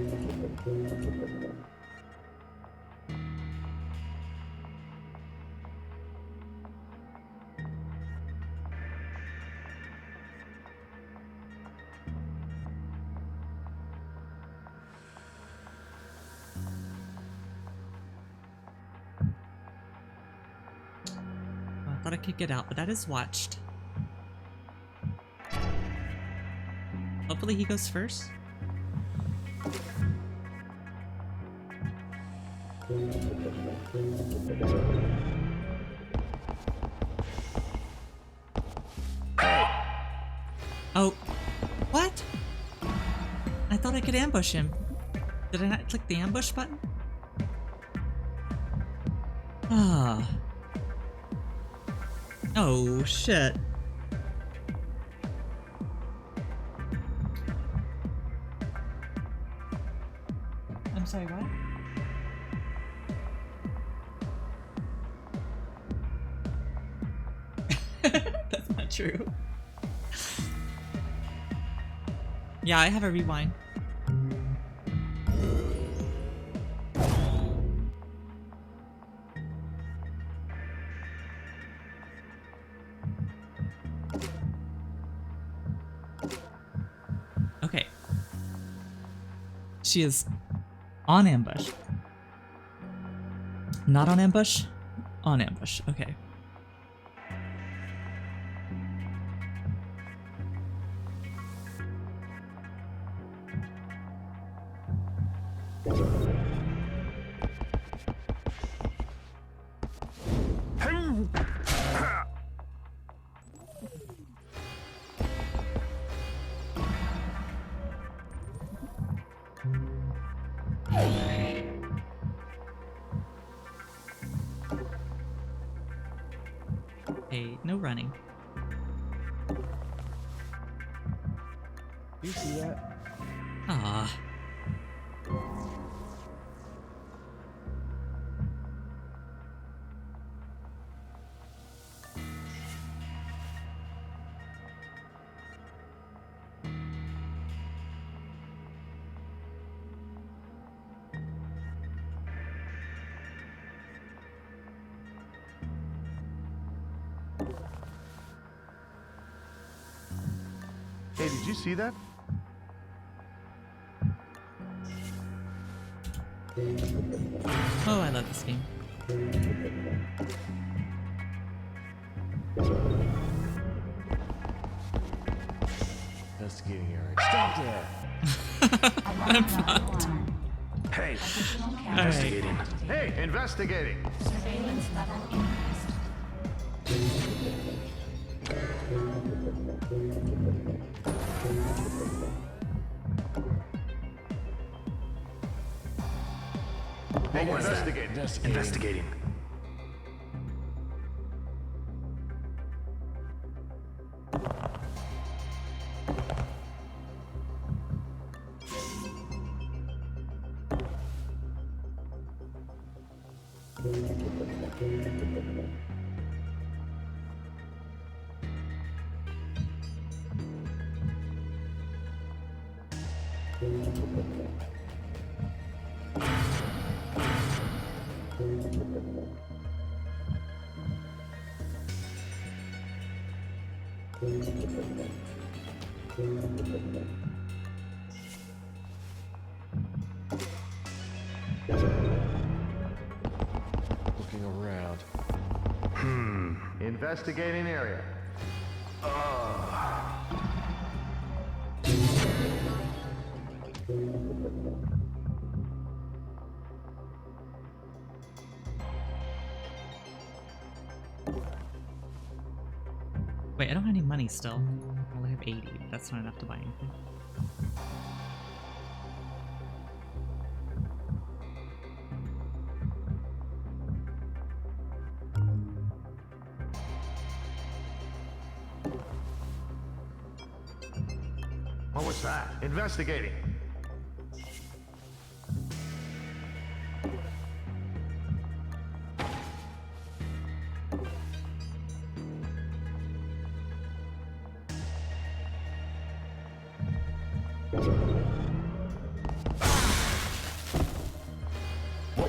thought I could get out, but that is watched. Hopefully he goes first. Oh, what? I thought I could ambush him. Did I not click the ambush button? Ah. Oh, shit. I'm sorry, what? That's not true. Yeah, I have a rewind. Okay. She is on ambush. Not on ambush? On ambush, okay. Hey, no running. You see that? Ah. Hey, did you see that? Oh, I love this game. Investigating area. Stop there! I'm fucked. Hey, Alright. investigating. Hey, investigating. Surveillance level increased. Hey, What was that? investigating. Investigating. Looking around. Investigating area. Wait, I don't have any money still. I only have 80. That's not enough to buy anything. What was that? Investigating.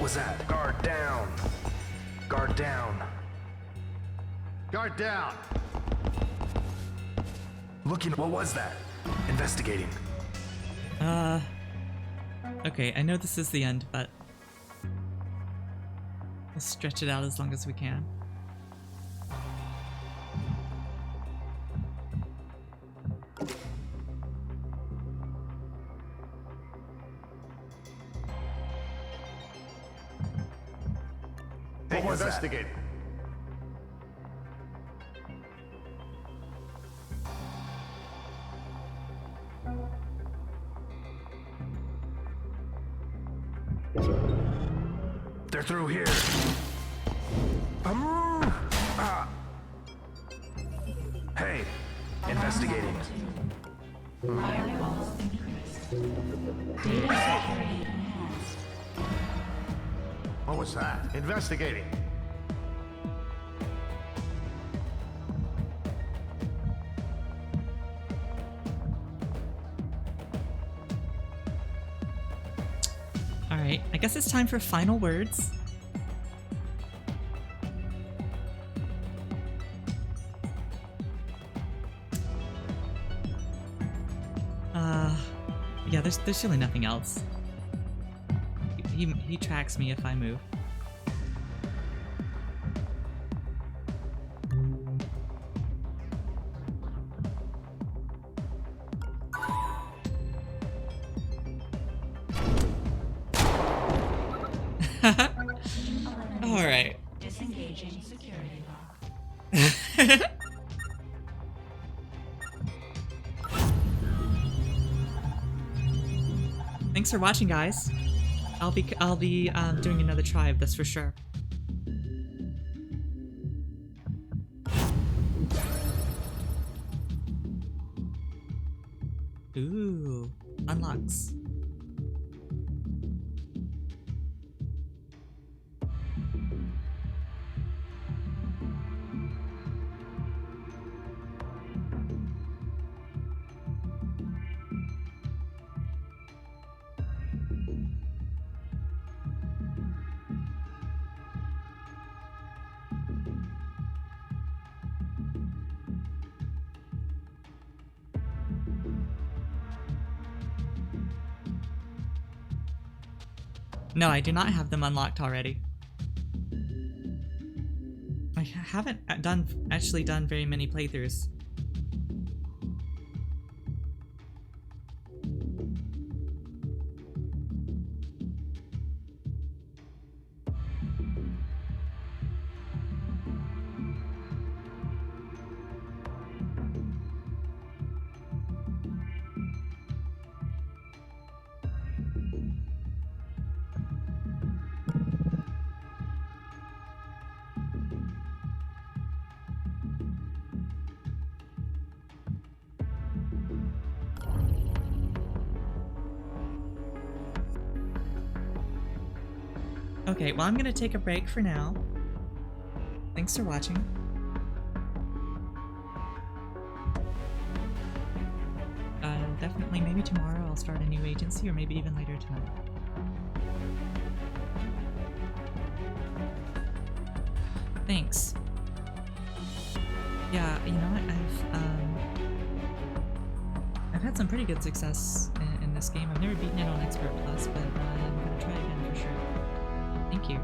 was that? Guard down. Guard down. Guard down. Looking. What was that? Investigating. Okay, I know this is the end, but we'll stretch it out as long as we can. What was investigating? They're through here. Hey, investigating. Firewalls increased. Data security enhanced. What was that? Investigating. Alright, I guess it's time for final words. Yeah, there's really nothing else. He tracks me if I move. All right. Disengaging security lock. Thanks for watching, guys. I'll be doing another try of this for sure. Ooh, unlocks. No, I do not have them unlocked already. I haven't actually done very many playthroughs. Okay, well, I'm gonna take a break for now. Thanks for watching. Definitely maybe tomorrow I'll start a new agency, or maybe even later tonight. Thanks. Yeah, you know what? I've had some pretty good success in this game. I've never beaten it on Expert Plus, but I'm gonna try again for sure. Thank you.